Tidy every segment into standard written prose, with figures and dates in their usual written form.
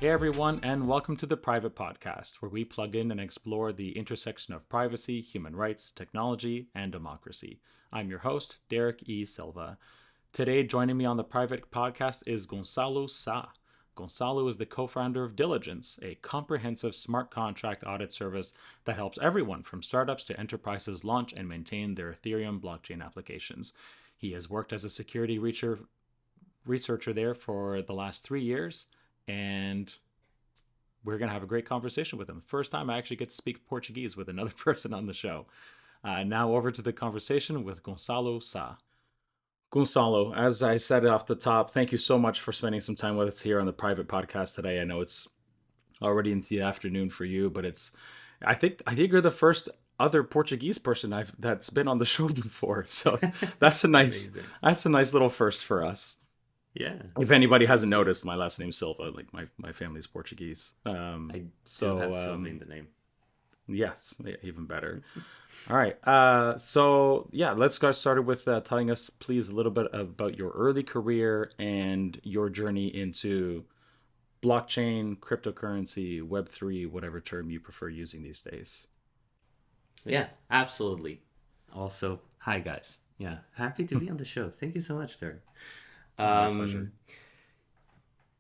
Hey everyone, and welcome to the Priv8 Podcast, where we plug in and explore the intersection of privacy, human rights, technology, and democracy. I'm your host, Derek E. Silva. Today, joining me on the Priv8 Podcast is Goncalo Sa. Goncalo is the co-founder of Diligence, a comprehensive smart contract audit service that helps everyone from startups to enterprises launch and maintain their Ethereum blockchain applications. He has worked as a security researcher there for the last 3 years, and we're going to have a great conversation with him. First time I actually get to speak Portuguese with another person on the show. Now over to the conversation with Goncalo Sa. Gonzalo, as I said off the top, thank you so much for spending some time with us here on the Priv8 Podcast today. I know it's already into the afternoon for you, but I think you're the first other Portuguese person that's been on the show before. So that's a nice little first for us. Yeah. If anybody hasn't noticed, my last name's Silva. Like my family's Portuguese. I have Silva in the name. Yes, even better. All right. So yeah, let's get started with telling us, please, a little bit about your early career and your journey into blockchain, cryptocurrency, Web3, whatever term you prefer using these days. Yeah, absolutely. Also, hi guys. Yeah, happy to be on the show. Thank you so much, sir. My pleasure.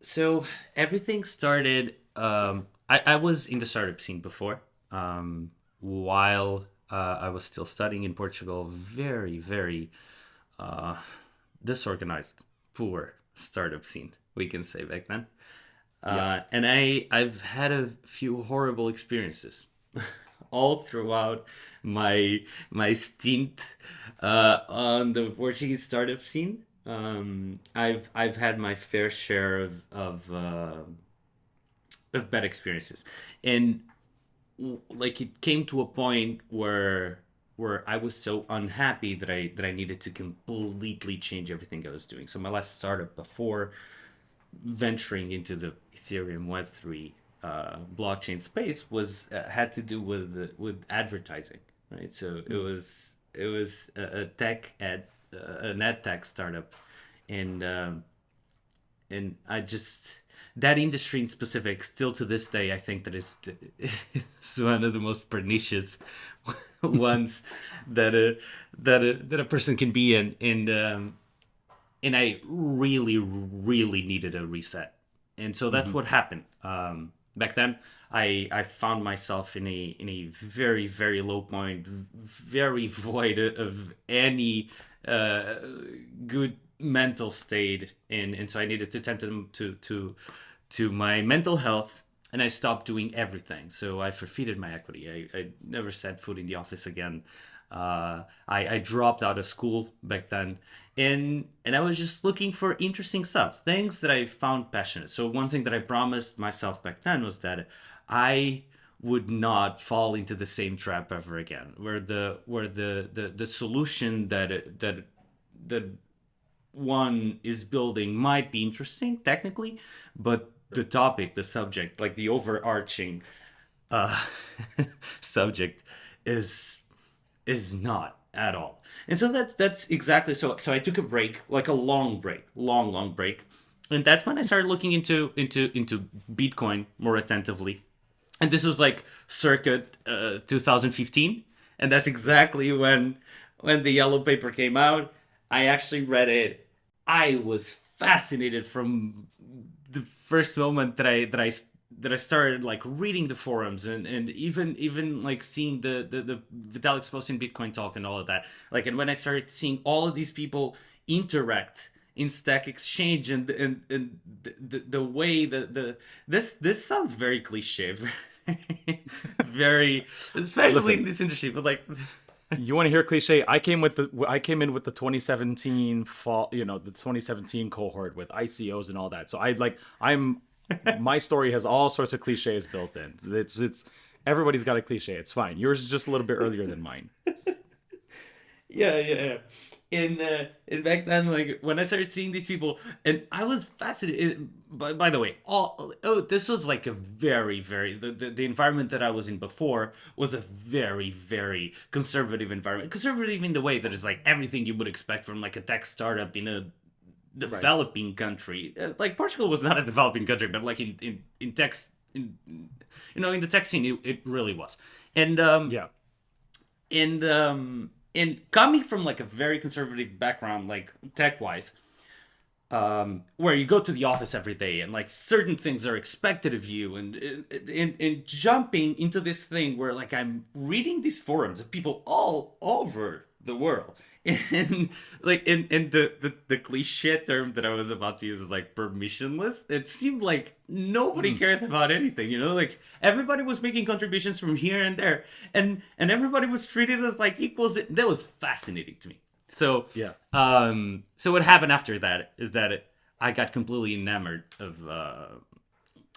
So everything started. I was in the startup scene before. While I was still studying in Portugal, very, very disorganized, poor startup scene, we can say back then. And I've had a few horrible experiences all throughout my stint on the Portuguese startup scene. I've had my fair share of bad experiences, and like it came to a point where I was so unhappy that I needed to completely change everything I was doing. So my last startup before venturing into the Ethereum Web3 blockchain space was had to do with advertising, right? So it was a an ad tech startup, and I just, that industry in specific, still to this day, I think that is one of the most pernicious ones that a person can be in, and I really needed a reset, and so that's what happened. Back then, I found myself in a very, very low point, very void of any good mental state, and so I needed to tend to my mental health, and I stopped doing everything. So I forfeited my equity. I never set foot in the office again. I dropped out of school back then, and I was just looking for interesting stuff, things that I found passionate. So one thing that I promised myself back then was that I would not fall into the same trap ever again, where the solution that one is building might be interesting technically, but the topic, the subject, like the overarching subject is not at all. And so that's exactly so. So I took a break, like a long break, long break, and that's when I started looking into Bitcoin more attentively. And this was like circa 2015, and that's exactly when the yellow paper came out. I actually read it. I was fascinated from the first moment that I started like reading the forums, and even like seeing the Vitalik's post in Bitcoin Talk and all of that. Like, and when I started seeing all of these people interact in Stack Exchange, and the way this sounds very cliche, very, especially Listen, in this industry, but like. You want to hear a cliche? I came in with the 2017 fall, the 2017 cohort with ICOs and all that. So my story has all sorts of cliches built in. It's everybody's got a cliche. It's fine. Yours is just a little bit earlier than mine. Yeah. And back then, like when I started seeing these people, and I was fascinated. By the way, this was like a very, very the environment that I was in before was a very, very conservative environment. Conservative in the way that it's like everything you would expect from like a tech startup in a developing country. Like Portugal was not a developing country, but like in tech, in the tech scene, it really was. And Yeah. and coming from like a very conservative background, like tech wise, where you go to the office every day and like certain things are expected of you, and jumping into this thing where like I'm reading these forums of people all over the world. And like and the cliche term that I was about to use is like permissionless. It seemed like nobody cared about anything, like everybody was making contributions from here and there, and everybody was treated as like equals. That was fascinating to me. So Yeah. So what happened after that is that I got completely enamored of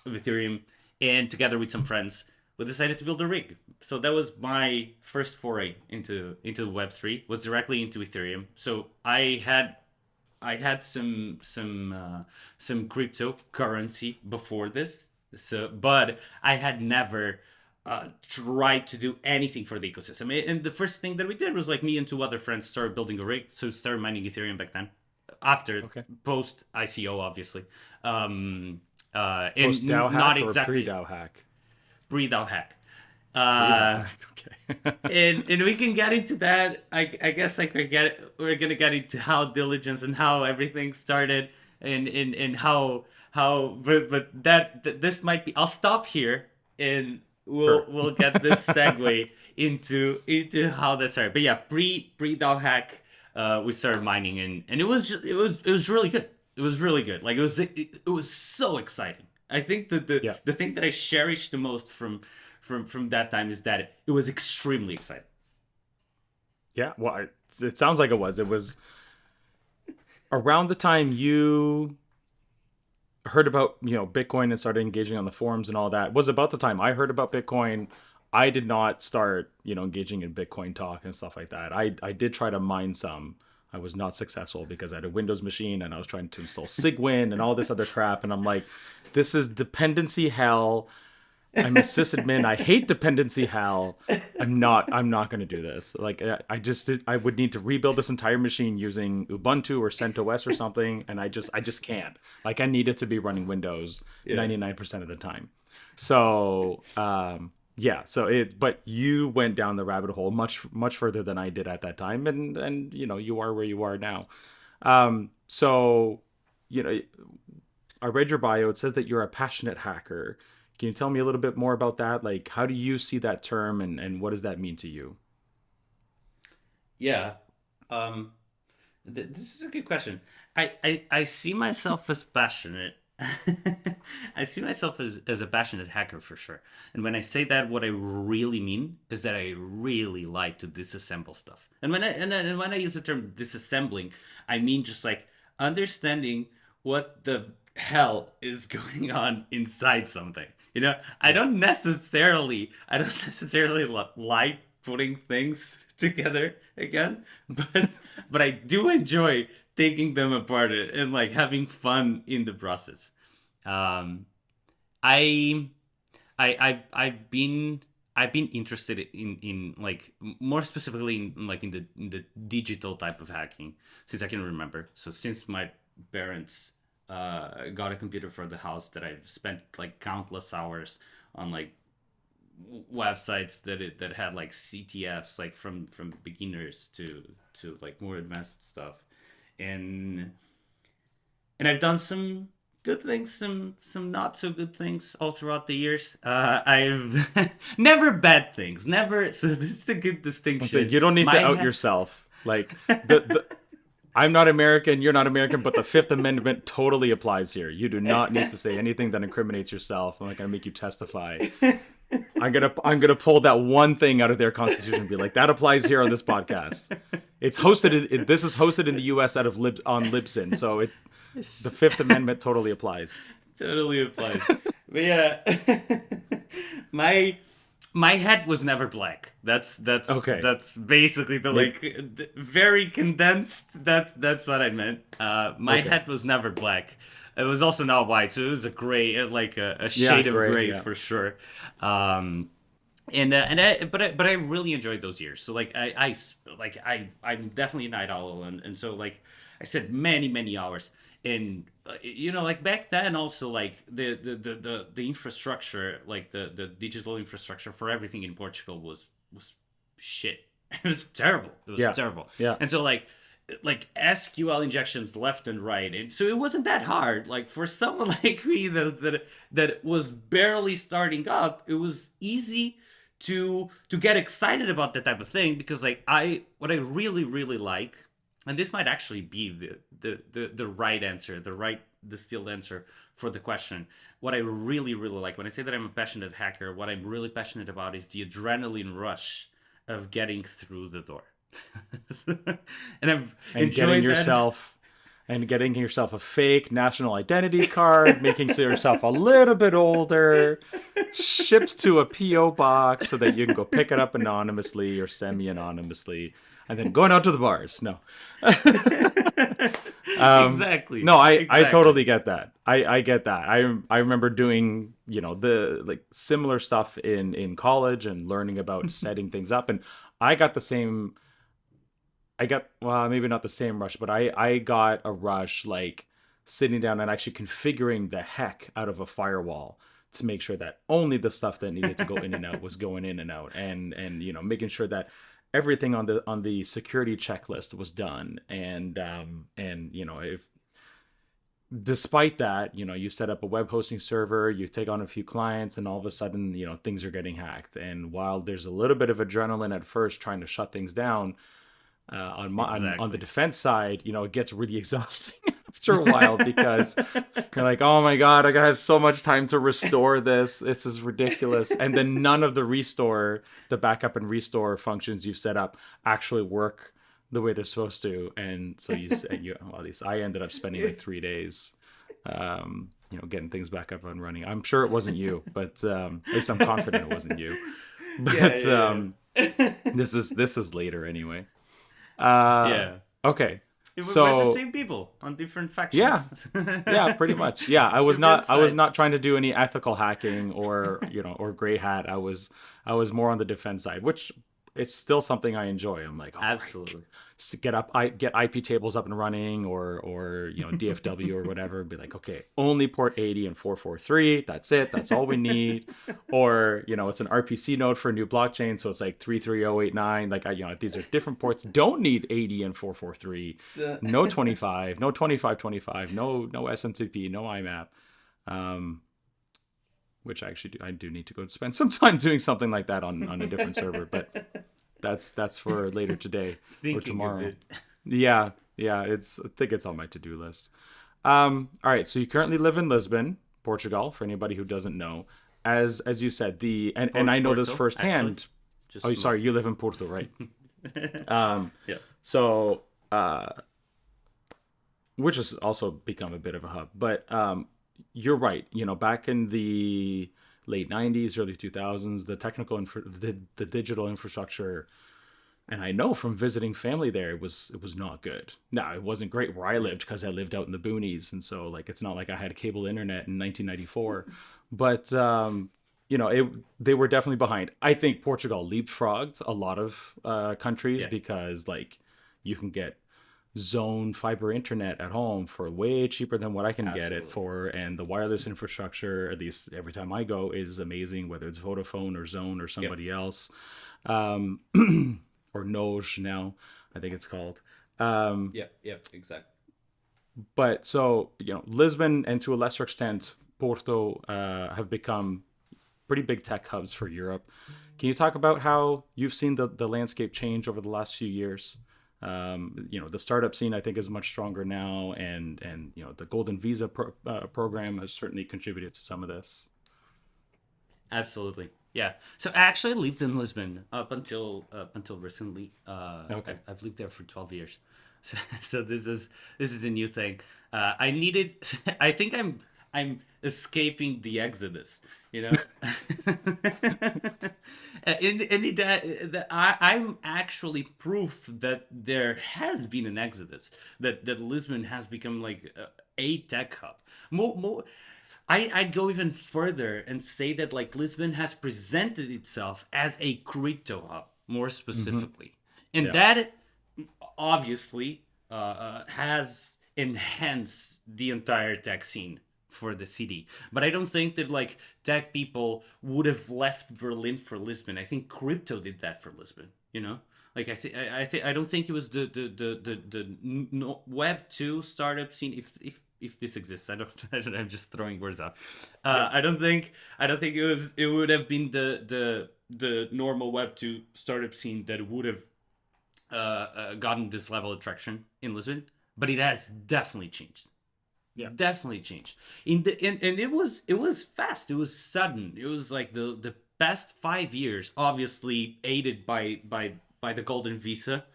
Ethereum, and together with some friends, we decided to build a rig. So that was my first foray into Web3, was directly into Ethereum. So I had some cryptocurrency before this. So, but I had never tried to do anything for the ecosystem. And the first thing that we did was like me and two other friends started building a rig. So started mining Ethereum back then. After post ICO, obviously. Post DAO hack or pre-DAO hack? Pre-DAO hack. Okay. and we can get into that. I guess like we're gonna get into how diligence and how everything started, and how but that this might be. I'll stop here and we'll get this segue into how that started. But yeah, pre-DAO hack, we started mining, and it was really good. It was really good. Like it was so exciting. I think that the thing that I cherished the most from that time is that it was extremely exciting. Yeah, well, it sounds like it was. It was around the time you heard about Bitcoin and started engaging on the forums and all that. It was about the time I heard about Bitcoin. I did not start engaging in Bitcoin talk and stuff like that. I did try to mine some. I was not successful because I had a Windows machine and I was trying to install Sigwin and all this other crap, and I'm like, this is dependency hell. I'm a sysadmin. I hate dependency hell. I'm not going to do this. Like I would need to rebuild this entire machine using Ubuntu or CentOS or something, and I just can't. Like I need it to be running Windows 99% of the time. So but you went down the rabbit hole much further than I did at that time, and you are where you are now. So I read your bio. It says that you're a passionate hacker. Can you tell me a little bit more about that? Like, how do you see that term, and what does that mean to you? Yeah. This is a good question. I see myself as passionate. I see myself as a passionate hacker for sure. And when I say that, what I really mean is that I really like to disassemble stuff. And when I use the term disassembling, I mean just like understanding what the hell is going on inside something. I don't necessarily like putting things together again, but I do enjoy taking them apart and like having fun in the process. I've been interested in like more specifically in the digital type of hacking since I can remember. So since my parents got a computer for the house, that I've spent like countless hours on like websites that had like CTFs, like from beginners to like more advanced stuff, and I've done some good things, some not so good things all throughout the years. I've never bad things, never. So this is a good distinction. You don't need to out yourself. Like I'm not American, you're not American, but the Fifth Amendment totally applies here. You do not need to say anything that incriminates yourself. I'm not gonna make you testify. I'm gonna pull that one thing out of their constitution and be like, that applies here on this podcast. It's hosted. This is hosted in the U.S. out of on Libsyn, so the Fifth Amendment totally applies. Totally applies. But yeah, my head was never black. That's okay. That's basically the very condensed. That's what I meant. My head was never black. It was also not white, so it was a gray, like a shade of gray for sure. But I really enjoyed those years. So like I'm definitely a night owl, and so like I spent many hours in like back then also like the infrastructure, like the digital infrastructure for everything in Portugal was shit. It was terrible. It was Yeah. terrible. Yeah. And so like SQL injections left and right, and so it wasn't that hard. Like for someone like me that was barely starting up, it was easy to get excited about that type of thing, because like what I really like, and this might actually be the right answer, the right distilled answer for the question. What I really like when I say that I'm a passionate hacker, what I'm really passionate about is the adrenaline rush of getting through the door. And I've and getting enjoyed that. yourself getting yourself a fake national identity card, making yourself a little bit older, shipped to a PO box so that you can go pick it up anonymously or semi-anonymously, and then going out to the bars. No, Exactly, no, I exactly. totally get that. I get that. I remember doing the like similar stuff in college and learning about setting things up, and I got the same. I got, well, maybe not the same rush, but I got a rush like sitting down and actually configuring the heck out of a firewall to make sure that only the stuff that needed to go in and out was going in and out, and making sure that everything on the security checklist was done, and if despite that, you set up a web hosting server, you take on a few clients, and all of a sudden, things are getting hacked. And while there's a little bit of adrenaline at first trying to shut things down, on the Exactly. defense side, it gets really exhausting after a while, because you're like, oh my god, I gotta have so much time to restore this. This is ridiculous. And then none of the backup and restore functions you've set up actually work the way they're supposed to. And so well, at least I ended up spending like 3 days, getting things back up and running. I'm sure it wasn't you, but at least I'm confident it wasn't you. Yeah, But yeah. this is later anyway. Uh, Yeah. okay. We're the So same people on different yeah, factions. yeah, pretty much. Yeah, Different I was not sides. trying to do any ethical hacking or gray hat. I was more on the defense side, which it's still something I enjoy. I'm like, all right, Absolutely. I get IP tables up and running, or DFW or whatever. Be like, okay, only port 80 and 443. That's it. That's all we need. Or it's an RPC node for a new blockchain, so it's like 33089. Like these are different ports. Don't need 80 and 443. No 25. No 2525. No SMTP. No IMAP. Um, which I do need to go spend some time doing something like that on a different server, but that's for later today or Thinking of tomorrow. it. Yeah, yeah, I think it's on my to-do list. All right, so you currently live in Lisbon, Portugal, for anybody who doesn't know. As you said, and I know this Porto, actually. firsthand. Oh, Just sorry, you live in Porto, right? Yeah. So which has also become a bit of a hub. But you're right. Back in the late '90s, early 2000s, the digital infrastructure, and I know from visiting family there, it was not good. Now, it wasn't great where I Yeah. lived because I lived out in the boonies, and so like it's not like I had cable internet in 1994, but they were definitely behind. I think Portugal leapfrogged a lot of countries Yeah. because like you can get zone fiber internet at home for way cheaper than what I can get it Absolutely. for, and the wireless infrastructure, at least every time I go, is amazing, whether it's Vodafone or Zone or Yep. somebody else, um, or Noj now, I think it's called. Yep. Yep. Exactly. But so Lisbon and to a lesser extent Porto have become pretty big tech hubs for Europe. Can you talk about how you've seen the landscape change over the last few years? The startup scene I think is much stronger now, and the Golden Visa program has certainly contributed to some of this. Absolutely. Yeah. So I actually lived in Lisbon up until recently. Okay. I've lived there for 12 years. So this is a new thing. I needed. I think I'm escaping the exodus, you know. I'm actually proof that there has been an exodus, that Lisbon has become like a tech hub. More, I'd go even further and say that like Lisbon has presented itself as a crypto hub, more specifically, and Yeah. that obviously has enhanced the entire tech scene for the city. But I don't think that like tech people would have left Berlin for Lisbon. I think crypto did that for Lisbon. You know, like I don't think it was the Web 2 startup scene. If this exists, I'm just throwing words out. I don't think it would have been the normal Web 2 startup scene that would have gotten this level of traction in Lisbon, but it has definitely changed. Yeah. Definitely changed. And it was fast. It was sudden. It was like the past 5 years, obviously aided by the golden visa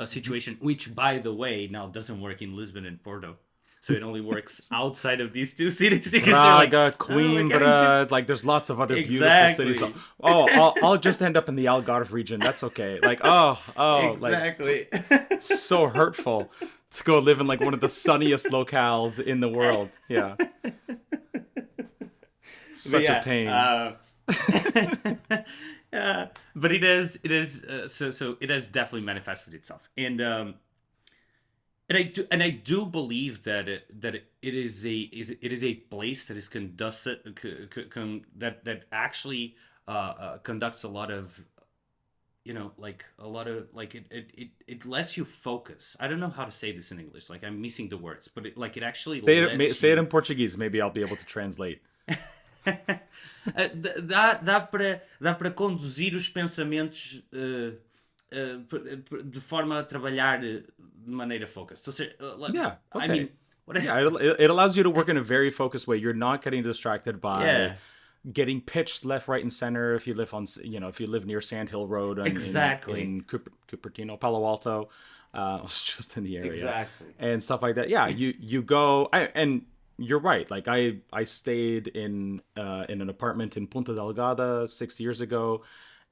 situation, which by the way now doesn't work in Lisbon and Porto. So it only works outside of these two cities because Braga, Coimbra, like there's lots of other beautiful cities. So, I'll just end up in the Algarve region. That's okay. Like, exactly. Like, so hurtful to go live in like one of the sunniest locales in the world. Yeah. Such a pain. But it is so it has definitely manifested itself. And I do believe that it is a place that is conducted that actually conducts a lot of, you know, like a lot of like it lets you focus. I don't know how to say this in English. Like I'm missing the words, but it actually say it in Portuguese. Maybe I'll be able to translate. Dá para conduzir os pensamentos de forma a trabalhar de maneira focused. So, yeah, okay. I mean, it allows you to work in a very focused way. You're not getting distracted by getting pitched left, right, and center. If you live near Sandhill Road, in Cupertino, Palo Alto, it's just in the area, and stuff like that. Yeah, you go, and you're right. Like I stayed in an apartment in Punta Delgada 6 years ago.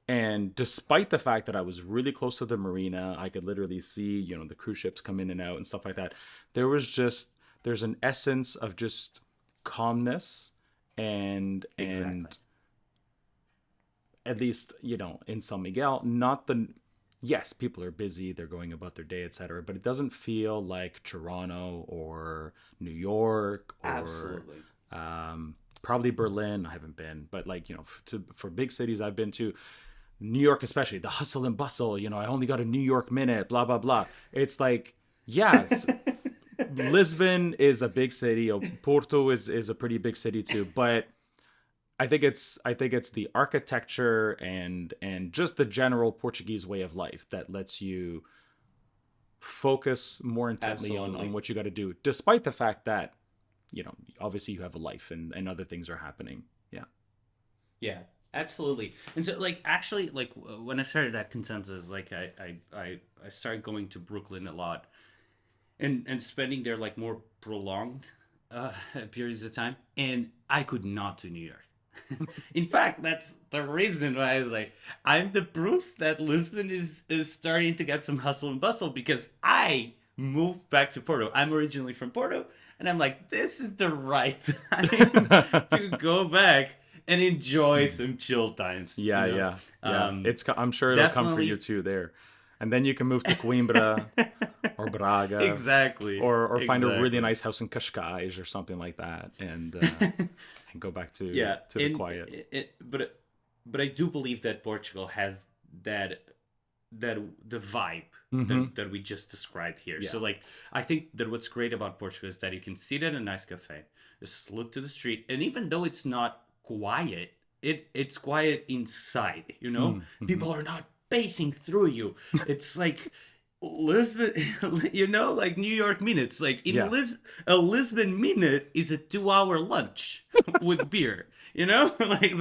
And despite the fact that I was really close to the marina, I could literally see, you know, the cruise ships come in and out and stuff like that. There's an essence of just calmness and at least, you know, in San Miguel, yes, people are busy, they're going about their day, etc. But it doesn't feel like Toronto or New York or probably Berlin. I haven't been, but like, you know, for big cities I've been to, New York especially, the hustle and bustle, you know, I only got a New York minute, blah, blah, blah. It's like, yes, Lisbon is a big city. Porto is a pretty big city too. But I think it's the architecture and just the general Portuguese way of life that lets you focus more intently on what you got to do, despite the fact that, you know, obviously you have a life and other things are happening. Yeah, absolutely. And so like actually like when I started at Consensys, like I started going to Brooklyn a lot and spending there like more prolonged periods of time, and I could not do New York. In fact, that's the reason why I was like, I'm the proof that Lisbon is starting to get some hustle and bustle, because I moved back to Porto. I'm originally from Porto, and I'm like, this is the right time to go back and enjoy some chill times. Yeah, you know? yeah. I'm sure it'll come for you too there. And then you can move to Coimbra or Braga. Exactly. Or find a really nice house in Cascais or something like that, and go back to the quiet. But I do believe that Portugal has the vibe that we just described here. Yeah. So like I think that what's great about Portugal is that you can sit at a nice cafe, just look to the street, and even though it's not quiet, it's quiet inside, you know? Mm-hmm. People are not pacing through you. It's like Lisbon, you know, like New York minutes. Like a Lisbon minute is a 2-hour lunch with beer. You know, like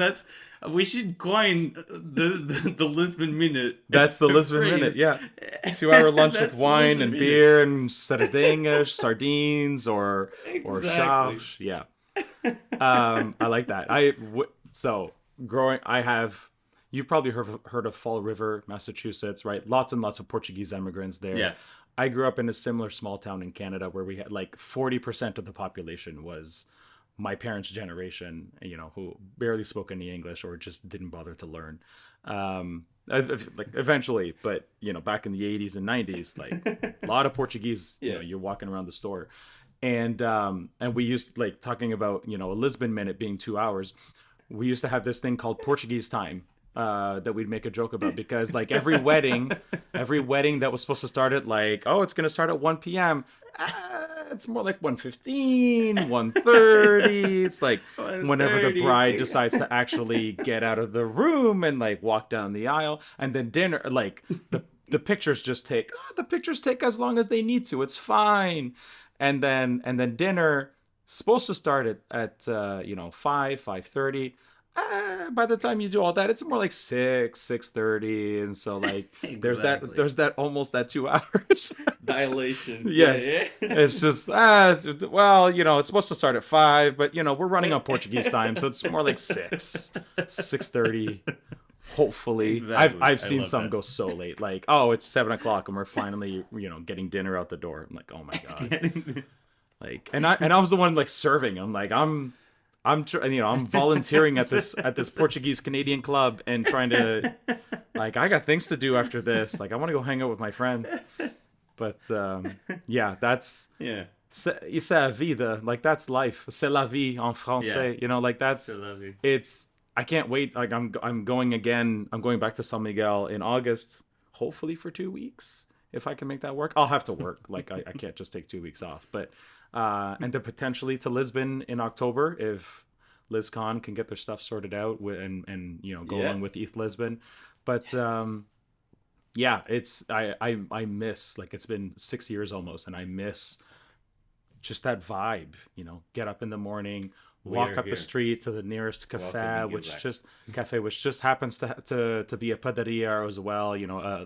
we should coin the Lisbon minute. That's the Lisbon minute. Yeah, 2-hour lunch with wine and beer and sardinhas, sardines or chaves. Yeah. I like that. So growing, you've probably heard of Fall River, Massachusetts, right? Lots and lots of Portuguese immigrants there. Yeah. I grew up in a similar small town in Canada where we had like 40% of the population was my parents' generation, who barely spoke any English or just didn't bother to learn. Like eventually, but back in the 80s and 90s, like a lot of Portuguese, Yeah. you're walking around the store. And we used, like, talking about a Lisbon minute being 2 hours. We used to have this thing called Portuguese Time, that we'd make a joke about, because like every wedding that was supposed to start at, like, oh, it's gonna start at 1 p.m. It's more like 1:15, 1:30. It's like whenever the 1:30. bride decides to actually get out of the room and like walk down the aisle, and then dinner, like the pictures just take as long as they need to. It's fine. And then dinner supposed to start at 5:30. By the time you do all that, it's more like 6:30, and so like Exactly. there's that almost that 2 hours. Dilation. Yes, Yeah, yeah. it's just well, it's supposed to start at 5, but we're running on Portuguese time, so it's more like 6:30. Hopefully, I've Exactly. I seen love some that. go so late, like, oh, it's 7 o'clock and we're finally getting dinner out the door. I'm like, oh my god. Like, and I was the one like serving. I'm like, I'm volunteering at this Portuguese Canadian club and trying to, like, I got things to do after this. Like, I want to go hang out with my friends. But yeah, that's Yeah. c'est la vida. Like, that's life. C'est la vie en français. Like, So lovely. it's. I can't wait. Like, I'm going again. I'm going back to San Miguel in August, hopefully for 2 weeks. If I can make that work, I'll have to work. Like, I can't just take 2 weeks off. But and then potentially to Lisbon in October if LizCon can get their stuff sorted out and go Yeah. along with ETH Lisbon. But yeah, I miss, like, it's been 6 years almost, and I miss just that vibe. Get up in the morning, walk We're up the here. street to the nearest cafe, Welcoming you back. which just happens to be a padaria as well.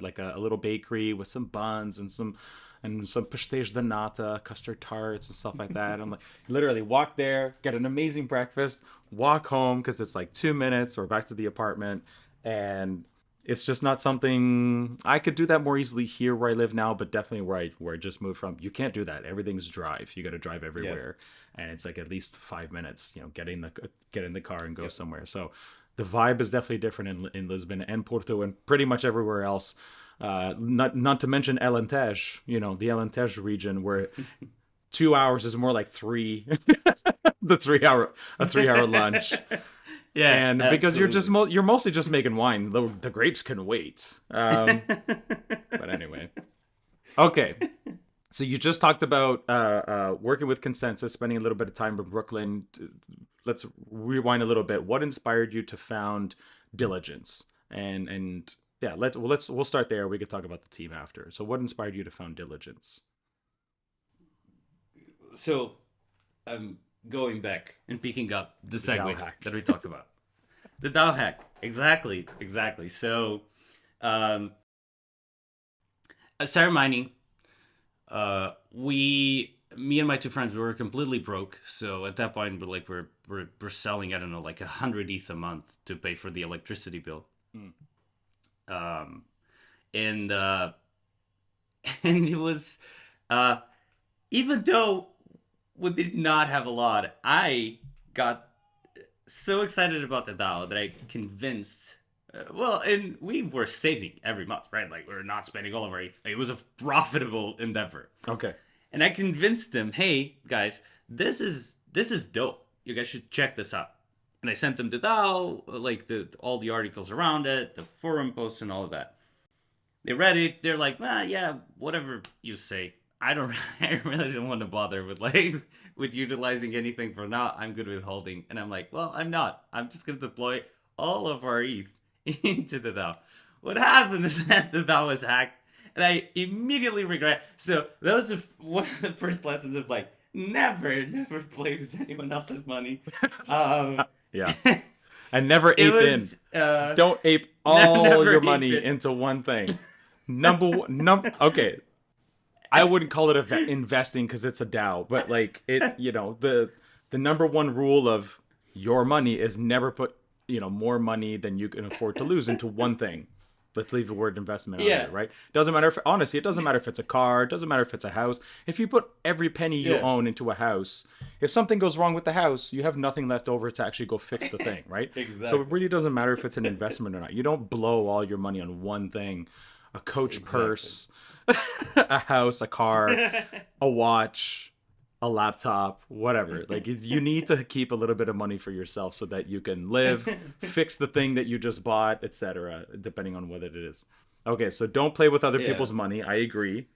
Like a little bakery with some buns and some pastéis de nata, custard tarts and stuff like that. I'm like, literally walk there, get an amazing breakfast, walk home because it's like 2 minutes or back to the apartment, and it's just not something I could do that more easily here where I live now, but definitely where I just moved from. You can't do that. Everything's drive. You got to drive everywhere, and it's like at least 5 minutes. Get in the car and go Yep. somewhere. So the vibe is definitely different in Lisbon and Porto and pretty much everywhere else. Not to mention Alentejo, the Alentejo region, where 2 hours is more like three. The 3 hour lunch. Yeah. And because you're just absolutely. you're mostly just making wine. The grapes can wait. But anyway, okay. So you just talked about working with Consensys, spending a little bit of time in Brooklyn. Let's rewind a little bit. What inspired you to found Diligence? And yeah, we'll start there. We could talk about the team after. So what inspired you to found Diligence? So, going back and picking up the DAO segue hack. that we talked about. The DAO hack. Exactly. So, I started mining. Me and my two friends, we were completely broke. So at that point, we're selling, I don't know, like 100 ETH a month to pay for the electricity bill. Mm. And and it was, even though we did not have a lot, I got so excited about the DAO that I convinced. And we were saving every month, right? Like, we were not spending all of our ETH. It was a profitable endeavor. Okay. And I convinced them, hey guys, this is dope. You guys should check this out. And I sent them the DAO, like all the articles around it, the forum posts, and all of that. They read it. They're like, yeah, whatever you say. I really don't want to bother with utilizing anything for now. I'm good with holding. And I'm like, well, I'm not. I'm just gonna deploy all of our ETH into the DAO. What happened is that the DAO was hacked, and I immediately regret. So that was one of the first lessons of, like, never play with anyone else's money. Yeah. And never It ape was in. Don't ape all never your ape money it. into one thing. Okay. I wouldn't call it investing because it's a DAO, but like it, the the number one rule of your money is never put, more money than you can afford to lose into one thing. Let's leave the word investment out of Yeah, it, right? Doesn't matter if, honestly, it doesn't matter if it's a car, it doesn't matter if it's a house. If you put every penny you yeah, own into a house, if something goes wrong with the house, you have nothing left over to actually go fix the thing, right? So it exactly, really doesn't matter if it's an investment or not. You don't blow all your money on one thing. A Coach exactly. purse, a house, a car, a watch, a laptop, whatever. Like you need to keep a little bit of money for yourself so that you can live, fix the thing that you just bought, etc., depending on what it is. Okay, so don't play with other Yeah. people's money. I agree.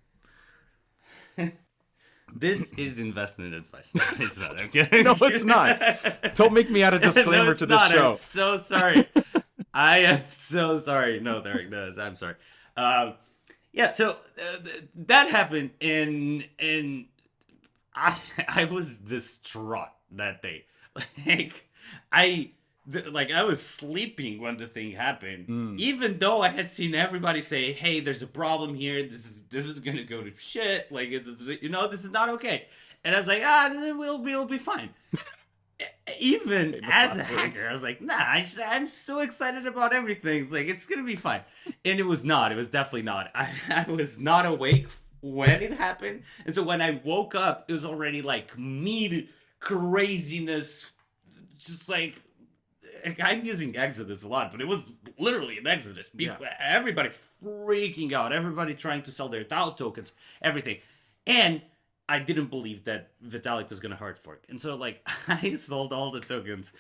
This is investment advice. No, it's not. I'm kidding. No, it's not. Don't make me add a No, disclaimer it's to this not. I'm show. so sorry. I am so sorry. No, Derek, no, I'm sorry. Yeah, so that happened, and I was distraught that day. Like I I was sleeping when the thing happened, Mm, even though I had seen everybody say, "Hey, there's a problem here. This is gonna go to shit. Like this is not okay." And I was like, we'll be fine. Even famous as a last hacker, words. I was like, nah, I'm so excited about everything. It's like, it's gonna be fine. And it was not. It was definitely not. I was not awake when it happened. And so when I woke up, it was already like mid craziness. Just like, I'm using Exodus a lot, but it was literally an Exodus. Yeah. People, everybody freaking out, everybody trying to sell their DAO tokens, everything. And I didn't believe that Vitalik was going to hard fork. And so, like, I sold all the tokens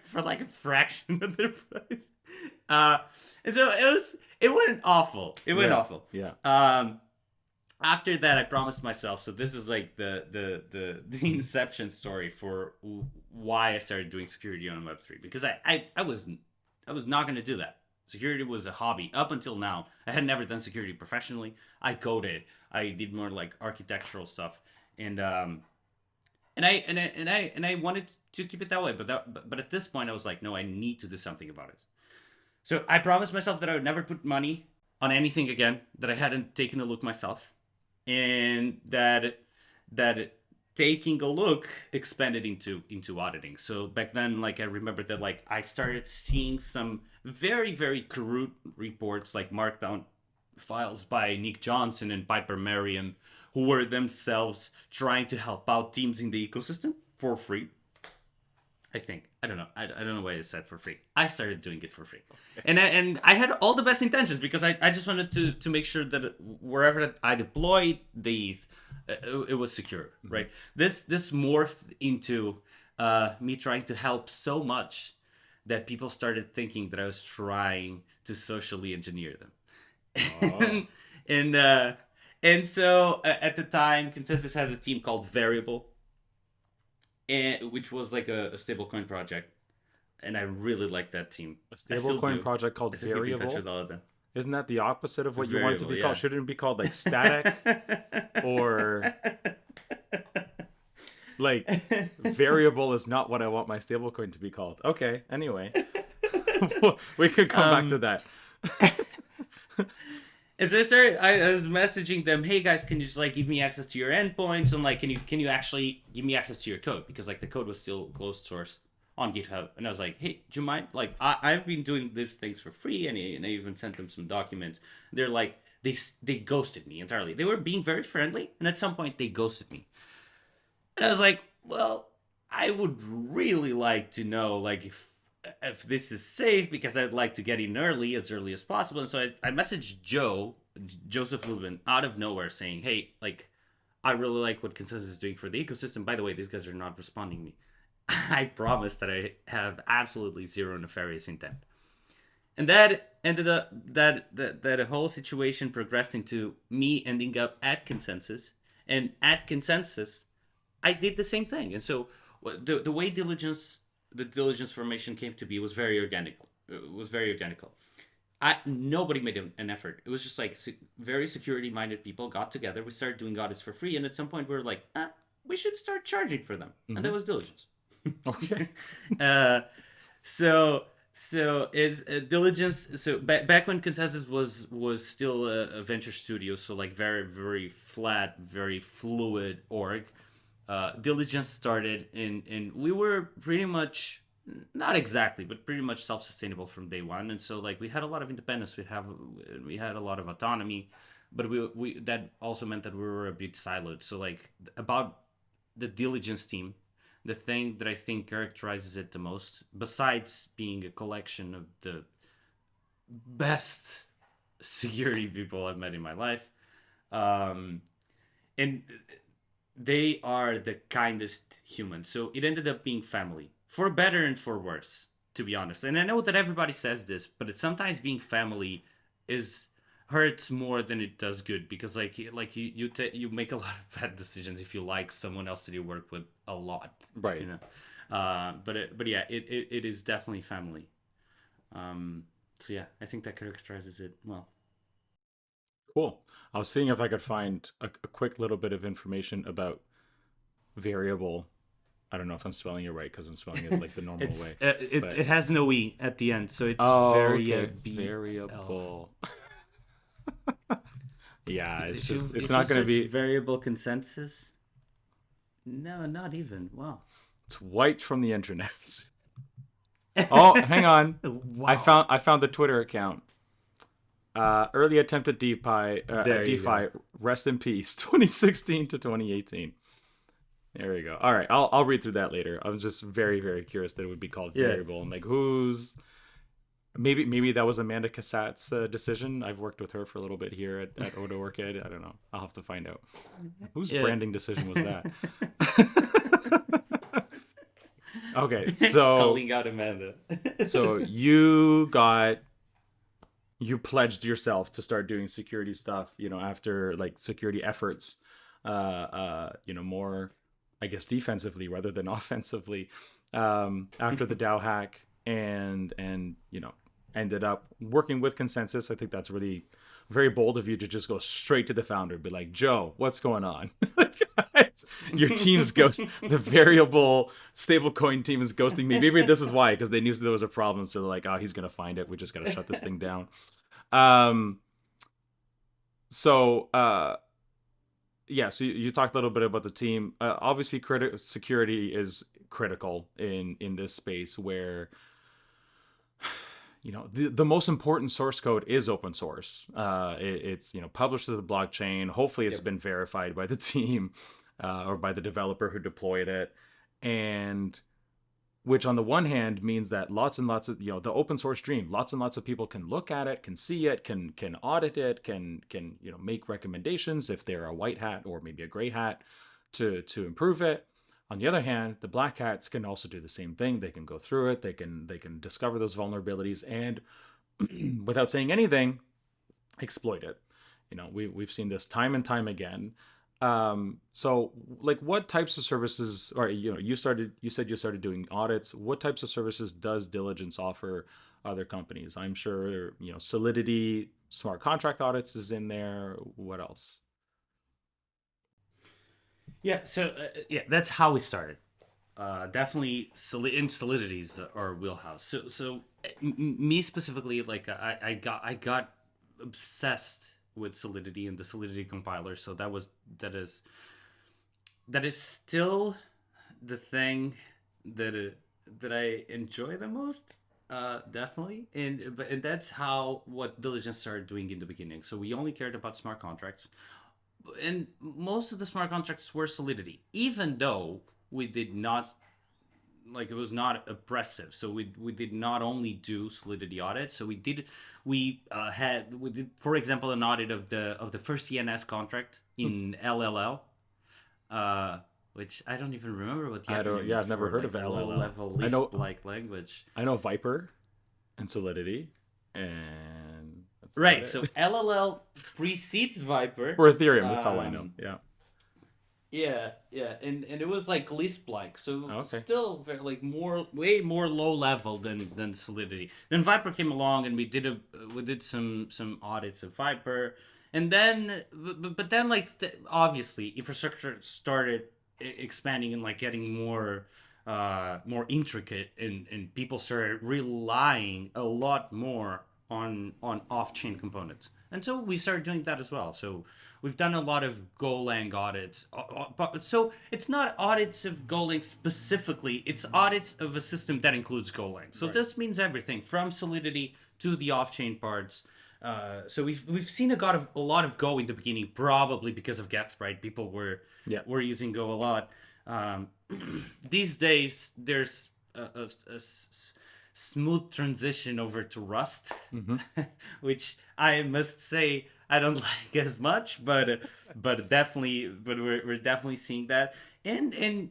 for like a fraction of their price. And so it went awful. It went Yeah. awful. Yeah. After that, I promised myself. So this is like the inception story for why I started doing security on Web3, because I was not going to do that. Security was a hobby up until now. I had never done security professionally. I coded. I did more like architectural stuff, and I wanted to keep it that way. But at this point, I was like, no, I need to do something about it. So I promised myself that I would never put money on anything again that I hadn't taken a look myself, and that taking a look expanded into auditing. So back then, like, I remember that, like, I started seeing some very, very crude reports, like markdown files by Nick Johnson and Piper Merriam, who were themselves trying to help out teams in the ecosystem for free. I think. I don't know. I don't know why it said for free. I started doing it for free. And I had all the best intentions, because I just wanted to make sure that wherever I deployed these, it was secure, right? This morphed into me trying to help so much that people started thinking that I was trying to socially engineer them. Oh. And so at the time, Consensys had a team called Variable, which was like a stablecoin project, and I really liked that team. A I still stablecoin do. project called I still keep in touch Variable. with all of them. Isn't that the opposite of what you want it to be Variable, called? yeah. Shouldn't it be called like static or like variable is not what I want my stablecoin to be called? Okay, anyway. We could come back to that. And so I was messaging them, hey guys, can you just like give me access to your endpoints, and like can you actually give me access to your code, because like the code was still closed source on GitHub. And I was like, hey, do you mind? Like I've been doing these things for free, and I even sent them some documents. They're like, they ghosted me entirely. They were being very friendly, and at some point they ghosted me. And I was like, well, I would really like to know, like, if this is safe, because I'd like to get in as early as possible. And so I messaged Joseph Lubin, out of nowhere, saying, hey, like, I really like what Consensys is doing for the ecosystem. By the way, these guys are not responding me. I promise that I have absolutely zero nefarious intent. And that ended up, that whole situation progressed into me ending up at Consensys. And at Consensys, I did the same thing. And so the way the diligence formation came to be was very organic. It was very organical. Nobody made an effort. It was just like very security-minded people got together. We started doing audits for free, and at some point we were like, we should start charging for them. And that was diligence. Okay. So is diligence. So back when Consensys was still a venture studio, so like very, very flat, very fluid org. diligence started, and we were pretty much, not exactly, but pretty much self-sustainable from day one. And so like we had a lot of independence, we had a lot of autonomy, but we that also meant that we were a bit siloed. So like about the diligence team, the thing that I think characterizes it the most, besides being a collection of the best security people I've met in my life, um, and they are the kindest humans. So it ended up being family, for better and for worse, to be honest. And I know that everybody says this, but sometimes being family is hurts more than it does good, because you make a lot of bad decisions if you like someone else that you work with a lot, Right. you know. But yeah, it is definitely family. So yeah, I think that characterizes it well. Cool. I was seeing if I could find a quick little bit of information about variable. I don't know if I'm spelling it right because I'm spelling it like the normal It's way. it But it has no e at the end, so it's oh, very okay. B L. Variable. Yeah, it's If just you it's if you not going to search be. variable consensus, no, not even. Wow. It's wiped from the internet. Oh, hang on. Wow. I found the Twitter account. Early attempt at There you go. DeFi. Rest in peace. 2016 to 2018. There we go. All right, I'll read through that later. I was just very very curious that it would be called Yeah. variable. And like who's maybe that was Amanda Cassatt's decision. I've worked with her for a little bit here at Odo Orchid. I don't know. I'll have to find out. Whose Yeah. branding decision was that? Okay, so Calling out Amanda. so you pledged yourself to start doing security stuff, after like security efforts, more, I guess, defensively rather than offensively, after the DAO hack, and ended up working with Consensys. I think that's really very bold of you to just go straight to the founder, be like, Joe, what's going on? Your team's ghost, the variable stablecoin team is ghosting me. Maybe this is why, because they knew there was a problem. So they're like, oh, he's gonna find it. We just gotta shut this thing down. Um, so yeah, so you talked a little bit about the team. Obviously, security is critical in this space where the most important source code is open source. It's published to the blockchain. Hopefully, it's Yep. been verified by the team, or by the developer who deployed it, and which on the one hand means that lots and lots of the open source dream, lots and lots of people can look at it, can see it, can audit it, can make recommendations if they're a white hat or maybe a gray hat to improve it. On the other hand, the black hats can also do the same thing. They can go through it, they can discover those vulnerabilities, and without saying anything, exploit it. We've seen this time and time again. So like what types of services, or you said you started doing audits. What types of services does Diligence offer other companies? I'm sure, Solidity, smart contract audits is in there. What else? Yeah. So yeah, that's how we started. Definitely in Solidity's our wheelhouse. Me specifically, like I got obsessed with Solidity and the Solidity compiler. So that is still the thing that I enjoy the most. Definitely, and that's how what Diligence started doing in the beginning. So we only cared about smart contracts, and most of the smart contracts were Solidity, even though we did not, like, it was not oppressive. So we did not only do Solidity audits. So we did, for example, an audit of the first ENS contract in LLL, uh, which I don't even remember what the I don't. acronym Yeah, is I've never for, heard of like low LLL. level I know. Lisp like language. I know Viper and Solidity, and that's about Right. it. So LLL precedes Viper. For Ethereum, that's all I know. Um, Yeah. Yeah, yeah, and it was like Lisp-like, so Oh, okay. still very, like, way more low level than Solidity. Then Viper came along, and we did some audits of Viper, and then but then, like, obviously infrastructure started expanding and, like, getting more intricate, and people started relying a lot more on off-chain components, and so we started doing that as well. So we've done a lot of Golang audits. So it's not audits of Golang specifically, it's audits of a system that includes Golang. So this means everything from Solidity to the off-chain parts. So we've seen a lot of Go in the beginning, probably because of Geth, right? People were using Go a lot. These days, there's a smooth transition over to Rust, which I must say I don't like as much, but we're definitely seeing that. And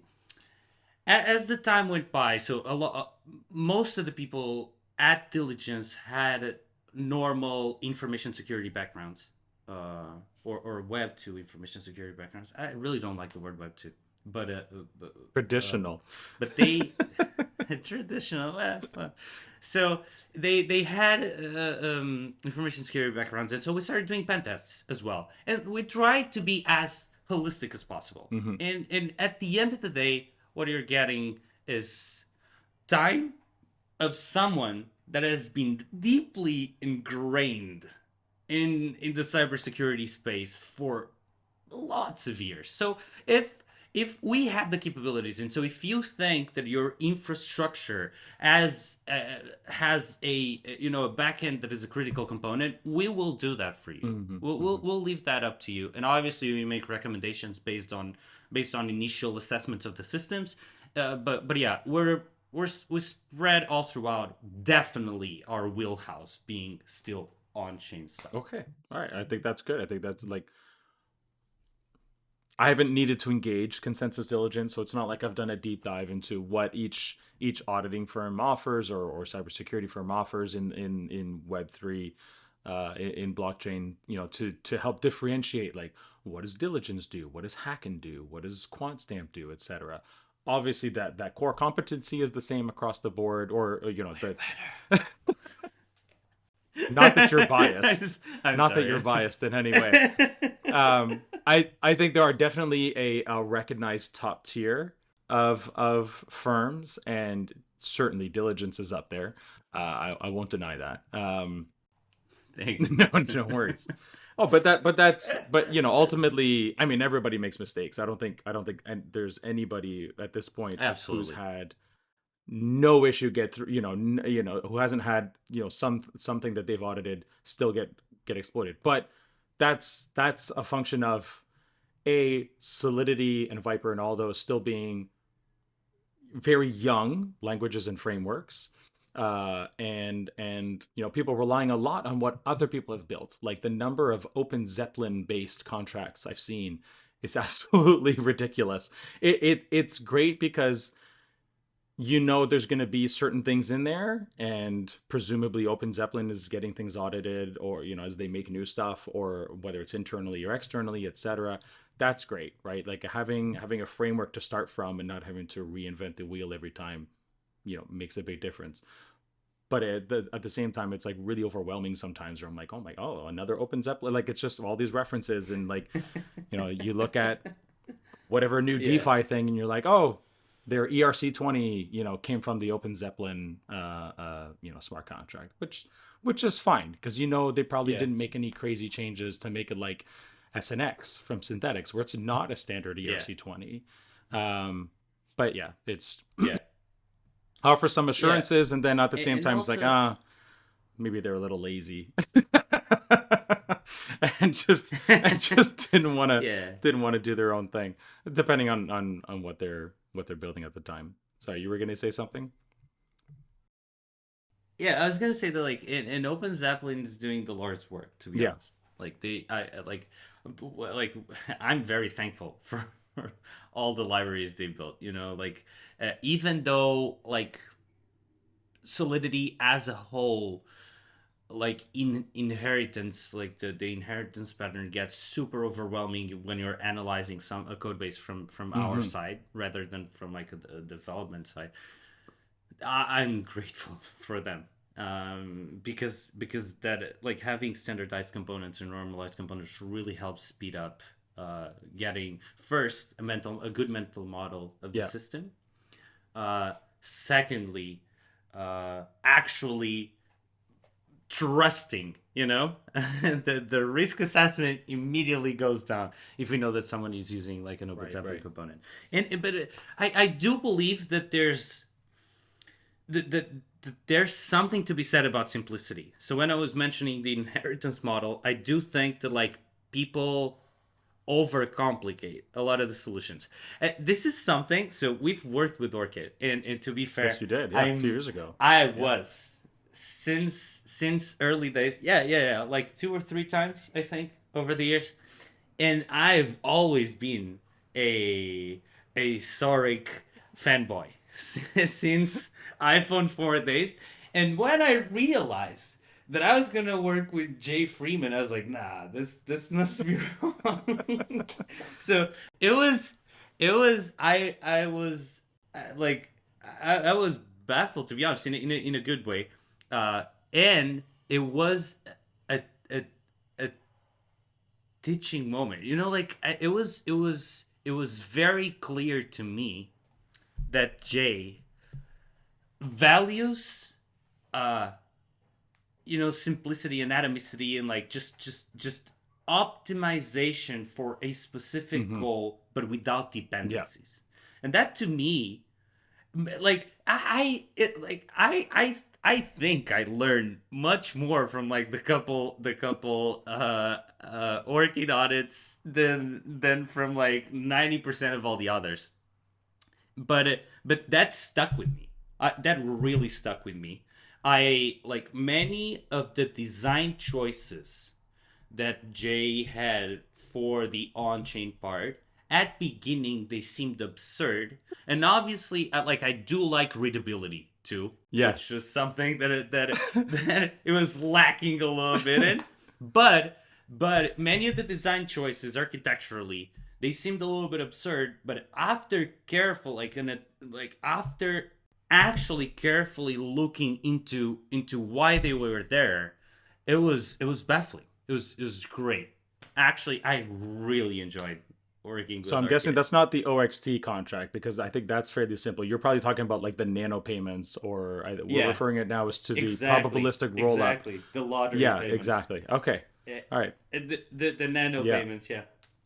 as the time went by, so most of the people at Diligence had normal information security backgrounds, or Web 2 information security backgrounds. I really don't like the word Web 2, but Traditional. but they traditional. So they had information security backgrounds, and so we started doing pen tests as well, and we tried to be as holistic as possible. And at the end of the day, what you're getting is time of someone that has been deeply ingrained in the cybersecurity space for lots of years. So if we have the capabilities, and so if you think that your infrastructure has a backend that is a critical component, we will do that for you. We'll leave that up to you, and obviously we make recommendations based on initial assessments of the systems. But yeah, we're spread all throughout. Definitely our wheelhouse being still on-chain stuff. Okay, all right. I think that's good. I think that's like, I haven't needed to engage Consensys Diligence, so it's not like I've done a deep dive into what each auditing firm offers or cybersecurity firm offers in Web3, in blockchain, to help differentiate, like, what does Diligence do, what does Hacken do, what does QuantStamp do, etc. Obviously, that core competency is the same across the board, or not that you're biased, that you're biased in any way. I think there are definitely a recognized top tier of firms, and certainly Diligence is up there. I won't deny that. No worries. Oh, but ultimately, I mean, everybody makes mistakes. I don't think there's anybody at this point who's had no issue get through, who hasn't had, something that they've audited still get exploited. But that's a function of Solidity and Viper and all those still being very young languages and frameworks, and people relying a lot on what other people have built. Like, the number of Open Zeppelin based contracts I've seen is absolutely ridiculous. It's great because there's going to be certain things in there, and presumably Open Zeppelin is getting things audited, or as they make new stuff, or whether it's internally or externally, etc. That's great, right? Like, having a framework to start from and not having to reinvent the wheel every time, makes a big difference. But at the same time, it's like really overwhelming sometimes, where I'm like, oh, another Open Zeppelin. Like, it's just all these references, and like, you look at whatever new DeFi thing, and you're like, oh, their ERC20, came from the Open Zeppelin, smart contract, which is fine, because they probably didn't make any crazy changes to make it like SNX from Synthetics, where it's not a standard ERC20. But yeah, it's offer some assurances, and then at the same time, also, it's like, maybe they're a little lazy. and just didn't want to do their own thing, depending on what they're building at the time. Sorry, you were gonna say something? Yeah, I was gonna say that, like, in Open Zeppelin is doing the Lord's work, to be honest. Like, I'm very thankful for all the libraries they built. Even though, like, Solidity as a whole, like, inheritance, like the inheritance pattern gets super overwhelming when you're analyzing a code base from our side rather than from, like, a development side. I'm grateful for them, because that, like, having standardized components and normalized components really helps speed up getting, first, a good mental model of the system. Secondly, actually trusting, the risk assessment immediately goes down if we know that someone is using like an OpenTemplate component. I do believe that there's something to be said about simplicity. So when I was mentioning the inheritance model, I do think that like people overcomplicate a lot of the solutions. This is something. So we've worked with Orchid, and to be fair, yes, you did. Yeah, a few years ago. I was since early days. Yeah. Like 2 or 3 times, I think, over the years, and I've always been a Soric fanboy since iPhone 4 days. And when I realized that I was gonna work with Jay Freeman, I was like, nah, this must be wrong. So it was I was like I was baffled, to be honest, in a good way, and it was a a teaching moment. Like it was very clear to me that Jay values simplicity and atomicity, and like just optimization for a specific goal, but without dependencies. And that, to me, like I think I learned much more from like the couple Orchid audits than from like 90% of all the others. But that stuck with me. That really stuck with me. I like many of the design choices that Jay had for the on-chain part. At beginning, they seemed absurd, and obviously, I do like readability too. Yes, which is something that it was lacking a little bit in. But many of the design choices architecturally, they seemed a little bit absurd. But after after actually carefully looking into why they were there, it was baffling. It was great. Actually, I really enjoyed working with So I'm guessing that's not the OXT contract, because I think that's fairly simple. You're probably talking about like the nano payments, or we're referring it now as to the probabilistic rollup. Exactly, the lottery payments. Exactly. Okay. All right. The nano payments, yeah.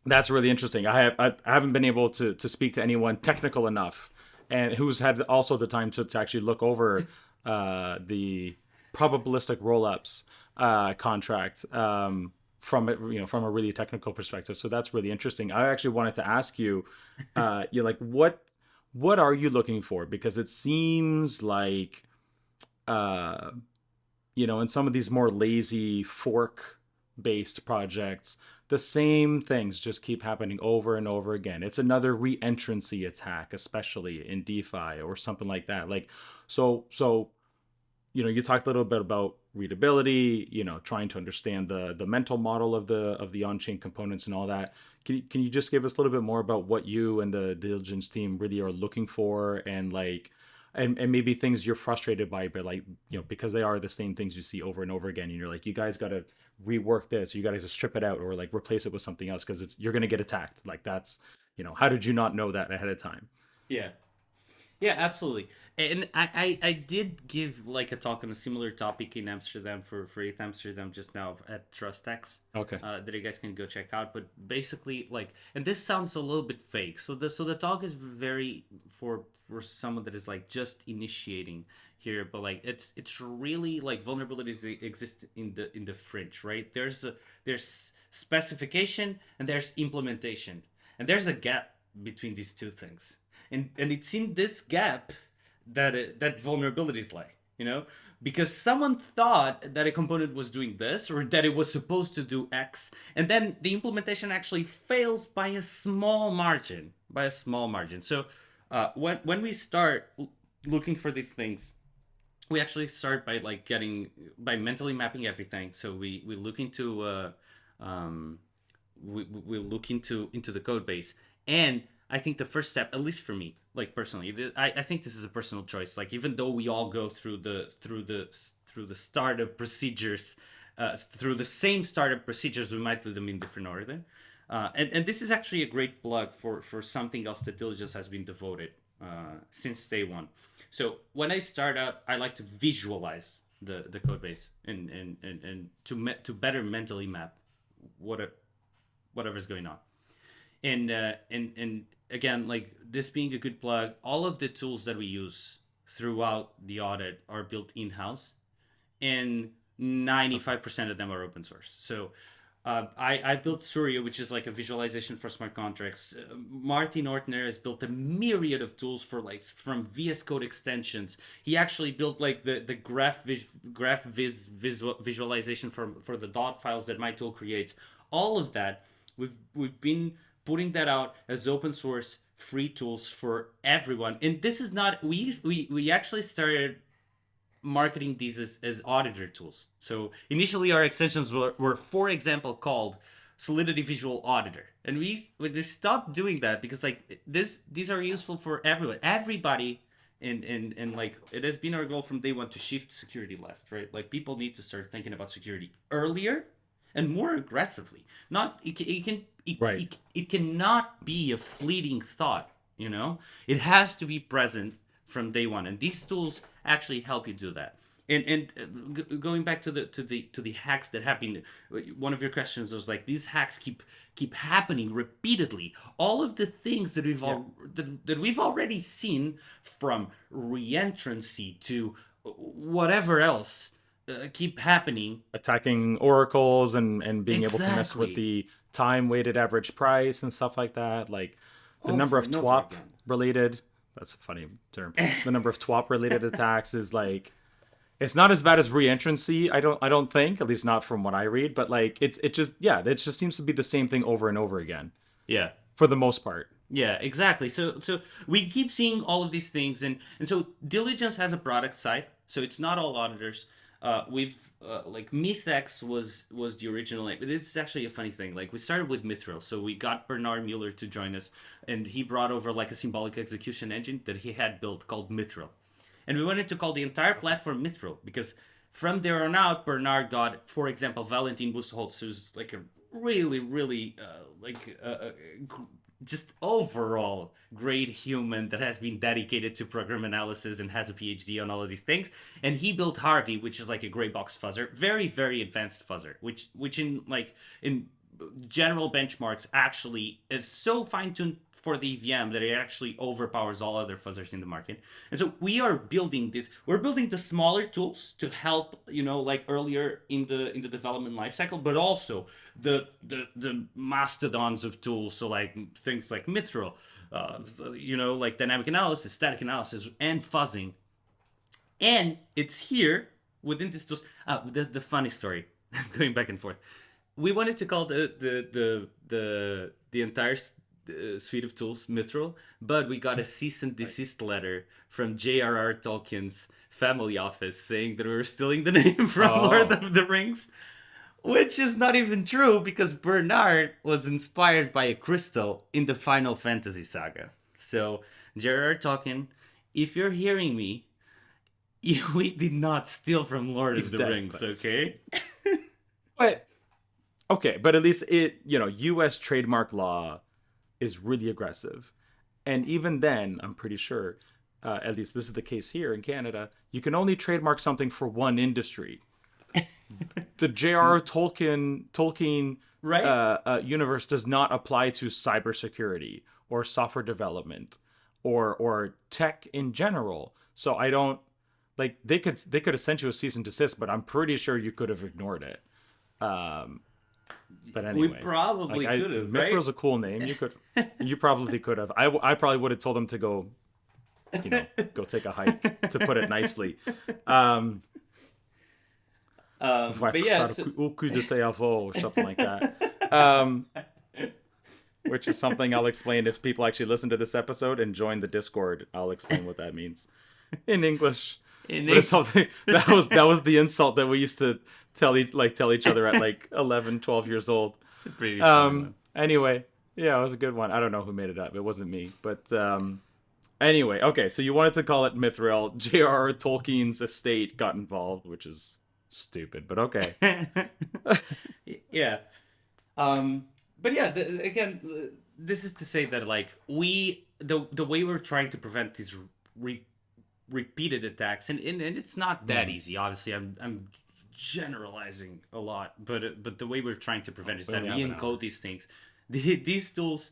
That's really interesting. I haven't been able to speak to anyone technical enough, and who's had also the time to actually look over the probabilistic rollups contract from a really technical perspective. So that's really interesting. I actually wanted to ask you, what are you looking for? Because it seems like, in some of these more lazy fork based projects, the same things just keep happening over and over again. It's another re-entrancy attack, especially in DeFi or something like that. Like, so you talked a little bit about readability, trying to understand the mental model of the on-chain components and all that. Can you just give us a little bit more about what you and the diligence team really are looking for, and and maybe things you're frustrated by, but because they are the same things you see over and over again, and you're like, you guys got to rework this, you got to strip it out, or like replace it with something else, because you're going to get attacked. Like, that's, how did you not know that ahead of time? Yeah, absolutely. And I did give like a talk on a similar topic in Amsterdam for ETH Amsterdam just now at TrustX. Okay. That you guys can go check out. But basically, and this sounds a little bit fake. So the talk is very for someone that is like just initiating here, but like it's really like vulnerabilities exist in the fringe, right? There's specification and there's implementation, and there's a gap between these two things. And it's in this gap that vulnerabilities lie, because someone thought that a component was doing this, or that it was supposed to do X, and then the implementation actually fails by a small margin. So when we start looking for these things, we actually start by mentally mapping everything. So we look into we look into the code base. And I think the first step, at least for me, like personally, I think this is a personal choice. Like, even though we all go through the startup procedures, through the same startup procedures, we might do them in different order. And this is actually a great plug for something else that Diligence has been devoted since day one. So when I start out, I like to visualize the code base and to better mentally map whatever's going on. And again, like this being a good plug, all of the tools that we use throughout the audit are built in-house, and 95% of them are open source. So I built Surya, which is like a visualization for smart contracts. Martin Ortner has built a myriad of tools for like from VS Code extensions. He actually built like the visualization for the dot files that my tool creates. All of that, we've been putting that out as open source free tools for everyone. And this is not, we actually started marketing these as auditor tools. So initially our extensions were for example called Solidity Visual Auditor, and we stopped doing that because like these are useful for everybody, and like it has been our goal from day one to shift security left, right? Like people need to start thinking about security earlier and more aggressively. Not it cannot be a fleeting thought, you know? It has to be present from day one, and these tools actually help you do that. And going back to the hacks that happen, one of your questions was like, these hacks keep happening repeatedly. All of the things that we've already seen, from reentrancy to whatever else, keep happening. Attacking oracles and being able to mess with the time weighted average price and stuff like that. Like the number of TWAP related. That's a funny term. The number of TWAP related attacks is like, it's not as bad as reentrancy. I don't think, at least not from what I read, but like it just seems to be the same thing over and over again. Yeah. For the most part. Yeah, exactly. So we keep seeing all of these things, and so Diligence has a product side, so it's not all auditors. We've like Mythex was the original name. This is actually a funny thing. Like we started with Mithril, so we got Bernard Mueller to join us, and he brought over like a symbolic execution engine that he had built called Mithril, and we wanted to call the entire platform Mithril because from there on out, Bernard got, for example, Valentin Busterholz, who's like a really just overall great human that has been dedicated to program analysis and has a PhD on all of these things. And he built Harvey, which is like a gray box fuzzer, very, very advanced fuzzer, which in general benchmarks actually is so fine-tuned for the EVM that it actually overpowers all other fuzzers in the market. And so we're building the smaller tools to help, like earlier in the development lifecycle, but also the mastodons of tools. So like things like Mithril, like dynamic analysis, static analysis, and fuzzing. And it's here within these tools. The funny story, going back and forth. We wanted to call the entire suite of tools Mithril, but we got a cease and desist letter from J.R.R. Tolkien's family office saying that we were stealing the name from Lord of the Rings, which is not even true because Bernard was inspired by a crystal in the Final Fantasy saga. So J.R.R. Tolkien, if you're hearing me, we did not steal from Lord of the Rings, okay? But at least U.S. trademark law is really aggressive, and even then, I'm pretty sure, at least this is the case here in Canada, you can only trademark something for one industry. The J.R.R. Tolkien universe does not apply to cybersecurity or software development or tech in general. So I don't like they could have sent you a cease and desist, but I'm pretty sure you could have ignored it. But anyway, we probably could have. Mithril's a cool name. You probably could have. I probably would have told them to go, go take a hike, to put it nicely. But yeah, au cul de tes avaux, or something like that. Which is something I'll explain if people actually listen to this episode and join the Discord. I'll explain what that means in English. But something that was the insult that we used to tell each other at like 11, 12 years old. It's a pretty fun one. Anyway, yeah, it was a good one. I don't know who made it up. It wasn't me. But anyway, okay, so you wanted to call it Mithril. J.R.R. Tolkien's estate got involved, which is stupid, but okay. Yeah. But yeah, this is to say that like the way we're trying to prevent these repeated attacks, and it's not that easy. Obviously, I'm generalizing a lot, but the way we're trying to prevent is that we encode these things. These tools,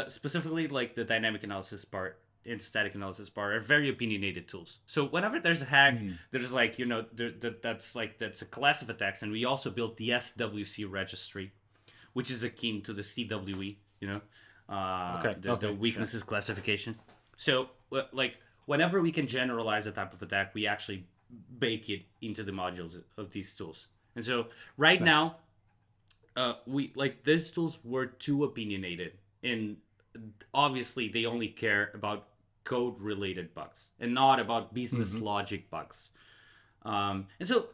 specifically like the dynamic analysis part and static analysis part, are very opinionated tools. So whenever there's a hack, there's like, that's a class of attacks, and we also built the SWC registry, which is akin to the CWE, the weaknesses classification. So like whenever we can generalize a type of attack, we actually bake it into the modules of these tools. And so right now, we like these tools were too opinionated, and obviously they only care about code related bugs and not about business logic bugs. And so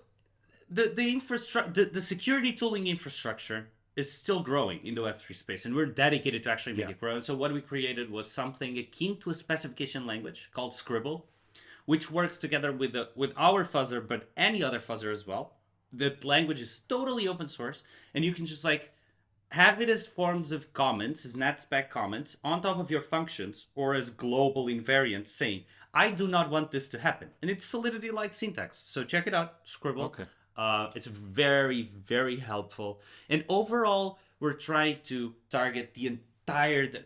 the infrastructure, the security tooling infrastructure is still growing in the Web3 space, and we're dedicated to actually make it grow. And so what we created was something akin to a specification language called Scribble, which works together with our fuzzer, but any other fuzzer as well. The language is totally open source, and you can just like have it as forms of comments, as NetSpec comments, on top of your functions, or as global invariants saying, I do not want this to happen. And it's Solidity-like syntax. So check it out, Scribble. Okay. It's very, very helpful. And overall, we're trying to target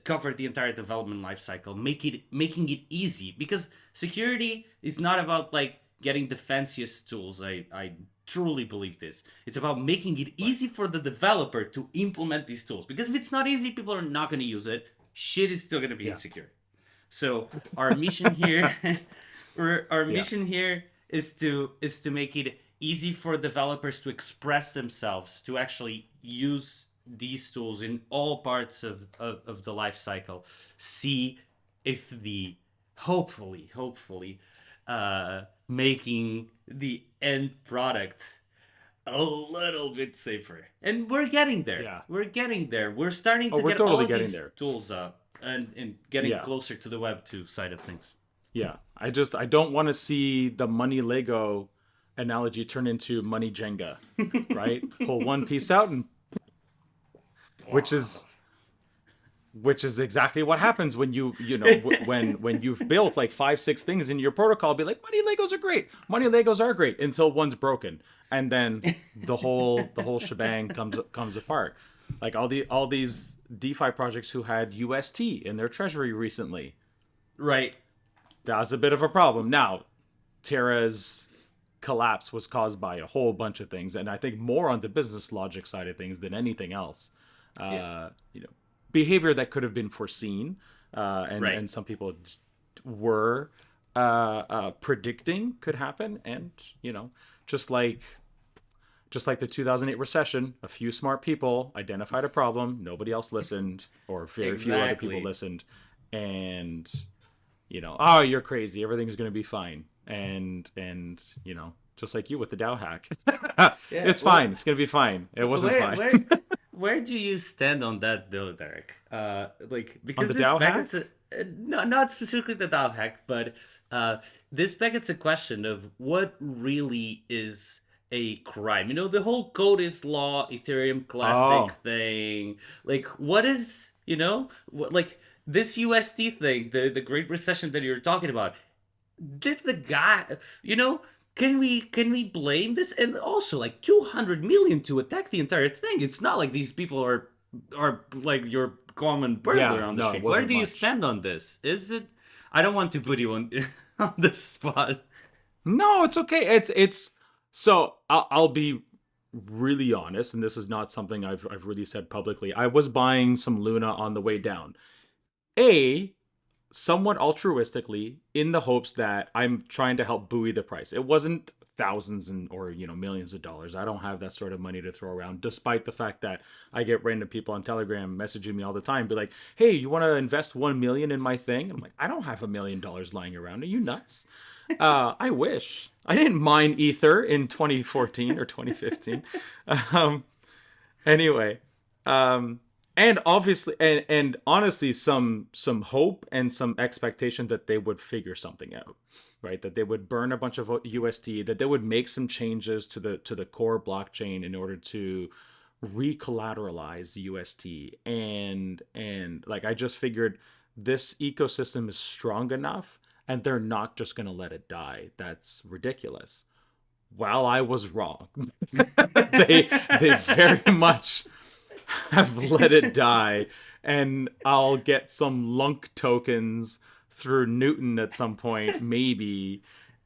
cover the entire development lifecycle, making it easy, because security is not about like getting the fanciest tools. I truly believe this. It's about making it easy for the developer to implement these tools, because if it's not easy, people are not going to use it. Shit is still going to be insecure. So our mission here, mission here is to make it easy for developers to express themselves, to actually use these tools in all parts of the life cycle. See if the hopefully making the end product a little bit safer. And we're getting there. Yeah. We're getting there. We're starting to get totally all these tools up and getting closer to the Web 2 side of things. Yeah. I don't want to see the money Lego analogy turn into money Jenga, right? Pull one piece out and which is exactly what happens when when you've built like 5-6 things in your protocol. Be like, money Legos are great until one's broken, and then the whole shebang comes apart. Like all these DeFi projects who had UST in their treasury recently, right? That was a bit of a problem. Now, Terra's collapse was caused by a whole bunch of things, and I think more on the business logic side of things than anything else. Behavior that could have been foreseen, and some people were predicting could happen, and just like the 2008 recession, a few smart people identified a problem, nobody else listened, or very few other people listened, and oh, you're crazy, everything's going to be fine, and just like you with the DAO hack. It's fine, it's going to be fine. It wasn't fine. Where do you stand on that though, Derek? Because on the DAO hack? Not specifically the DAO hack, but this begs a question of what really is a crime. The whole code is law, Ethereum classic thing. Like, what is, like this UST thing, the Great Recession that you're talking about? Did the guy, Can we blame this? And also, like, 200 million to attack the entire thing. It's not like these people are like your common burglar on the street. Where do you stand on this? Is it? I don't want to put you on the spot. No, it's okay. It's so I'll be really honest, and this is not something I've really said publicly. I was buying some Luna on the way down. Somewhat altruistically, in the hopes that I'm trying to help buoy the price. It wasn't thousands or millions of dollars. I don't have that sort of money to throw around, despite the fact that I get random people on Telegram messaging me all the time, be like, hey, you want to invest 1 million in my thing? And I'm like, I don't have $1 million lying around. Are you nuts? I wish. I didn't mine Ether in 2014 or 2015. Anyway, and obviously, and honestly, some hope and some expectation that they would figure something out, right? That they would burn a bunch of UST, that they would make some changes to the core blockchain in order to recollateralize UST. And like, I just figured this ecosystem is strong enough and they're not just going to let it die. That's ridiculous. Well, I was wrong. They very much have let it die, and I'll get some lunk tokens through Newton at some point, maybe.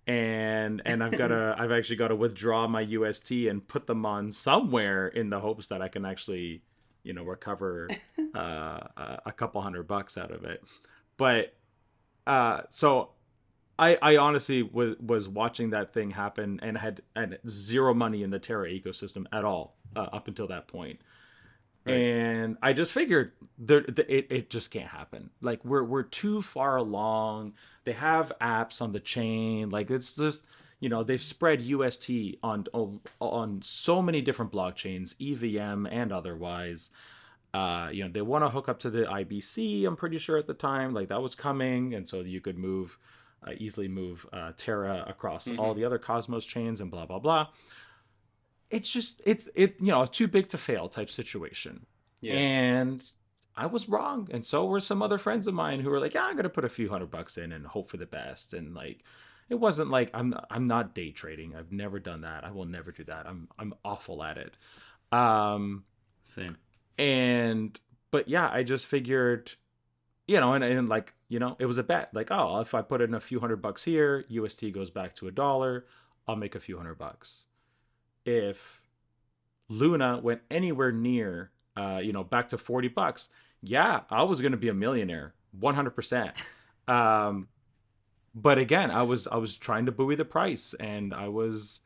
And I've actually got to withdraw my UST and put them on somewhere in the hopes that I can actually, recover a couple $100 out of it. But so I honestly was watching that thing happen and had zero money in the Terra ecosystem at all up until that point. Right. And I just figured it just can't happen. Like we're too far along. They have apps on the chain. Like it's just, they've spread UST on so many different blockchains, EVM and otherwise. They want to hook up to the IBC. I'm pretty sure at the time, like that was coming, and so you could easily move Terra across all the other Cosmos chains and blah blah blah. It's just it's too big to fail type situation. Yeah. And I was wrong, and so were some other friends of mine who were like, yeah, I'm gonna put a few $100 in and hope for the best. And like, it wasn't like I'm not day trading. I've never done that. I will never do that. I'm awful at it. Same. But yeah, I just figured, and like, it was a bet. Like, oh, if I put in a few $100 here, UST goes back to $1, I'll make a few $100. If Luna went anywhere near, back to $40, yeah, I was going to be a millionaire, 100%. But again, I was trying to buoy the price, and I was,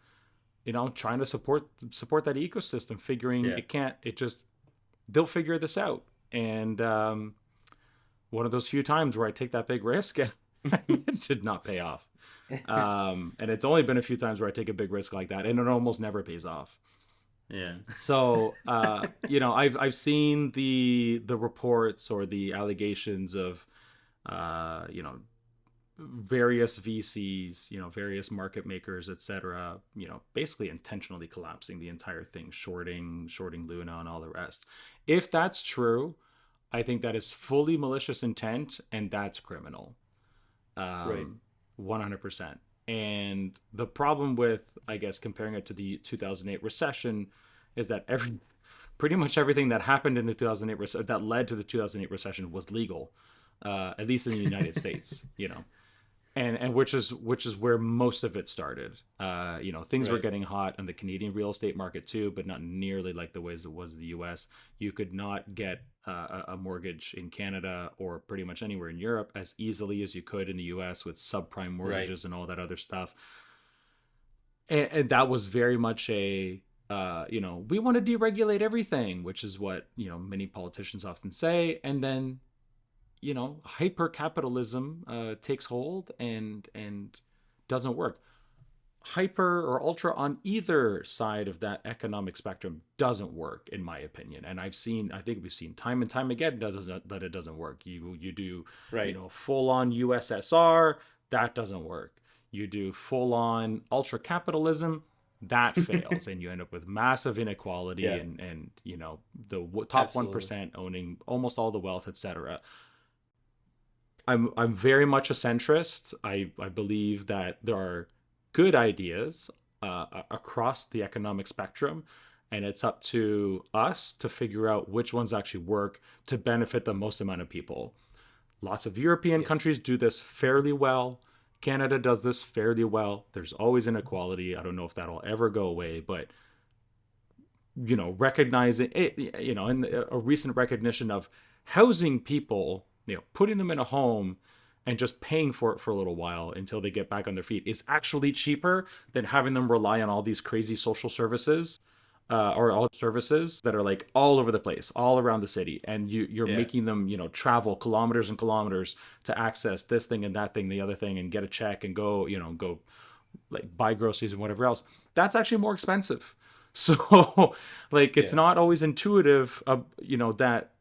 trying to support that ecosystem, figuring they'll figure this out. And one of those few times where I take that big risk, it did not pay off. And it's only been a few times where I take a big risk like that, and it almost never pays off. Yeah. So, I've seen the reports or the allegations of, various VCs, various market makers, etc., basically intentionally collapsing the entire thing, shorting Luna and all the rest. If that's true, I think that is fully malicious intent, and that's criminal. Right. 100%. And the problem with, I guess, comparing it to the 2008 recession is that pretty much everything that happened in the 2008 that led to the 2008 recession was legal, at least in the United States, and which is where most of it started. Things were getting hot on the Canadian real estate market too, but not nearly like the ways it was in the US. You could not get a mortgage in Canada or pretty much anywhere in Europe as easily as you could in the US with subprime mortgages and all that other stuff. And that was very much a, we want to deregulate everything, which is what, many politicians often say. And then, hyper capitalism takes hold and doesn't work. Hyper or ultra on either side of that economic spectrum doesn't work, in my opinion. And I think we've seen time and time again that it doesn't work. You do, full on USSR, that doesn't work. You do full on ultra capitalism, that fails, and you end up with massive inequality and the top 1% owning almost all the wealth, etc. I'm very much a centrist. I believe that there are good ideas across the economic spectrum, and it's up to us to figure out which ones actually work to benefit the most amount of people. Lots of European countries do this fairly well. Canada does this fairly well. There's always inequality. I don't know if that'll ever go away, but recognizing it, and a recent recognition of housing people, putting them in a home and just paying for it for a little while until they get back on their feet is actually cheaper than having them rely on all these crazy social services or all services that are like all over the place, all around the city. And you're making them, travel kilometers and kilometers to access this thing and that thing, the other thing, and get a check and go like buy groceries and whatever else. That's actually more expensive. So like, it's not always intuitive, that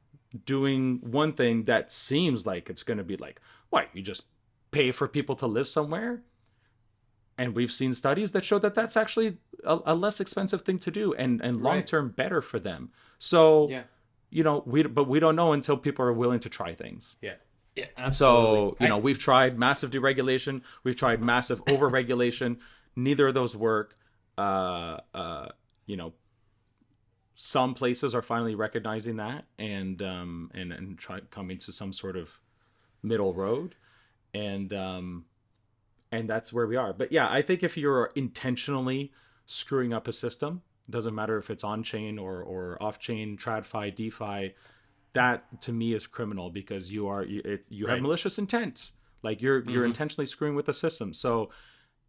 doing one thing that seems like it's going to be like, what, you just pay for people to live somewhere? And we've seen studies that show that that's actually a less expensive thing to do and long-term better for them. So, we don't know until people are willing to try things. Yeah. Yeah, absolutely. So, we've tried massive deregulation, we've tried massive overregulation. Neither of those work. Uh, uh, you know, some places are finally recognizing that and try coming to some sort of middle road, and and that's where we are. But yeah, I think if you're intentionally screwing up a system, doesn't matter if it's on chain or off chain, TradFi, DeFi, that to me is criminal because you have Right. malicious intent. Like you're Mm-hmm. intentionally screwing with the system. So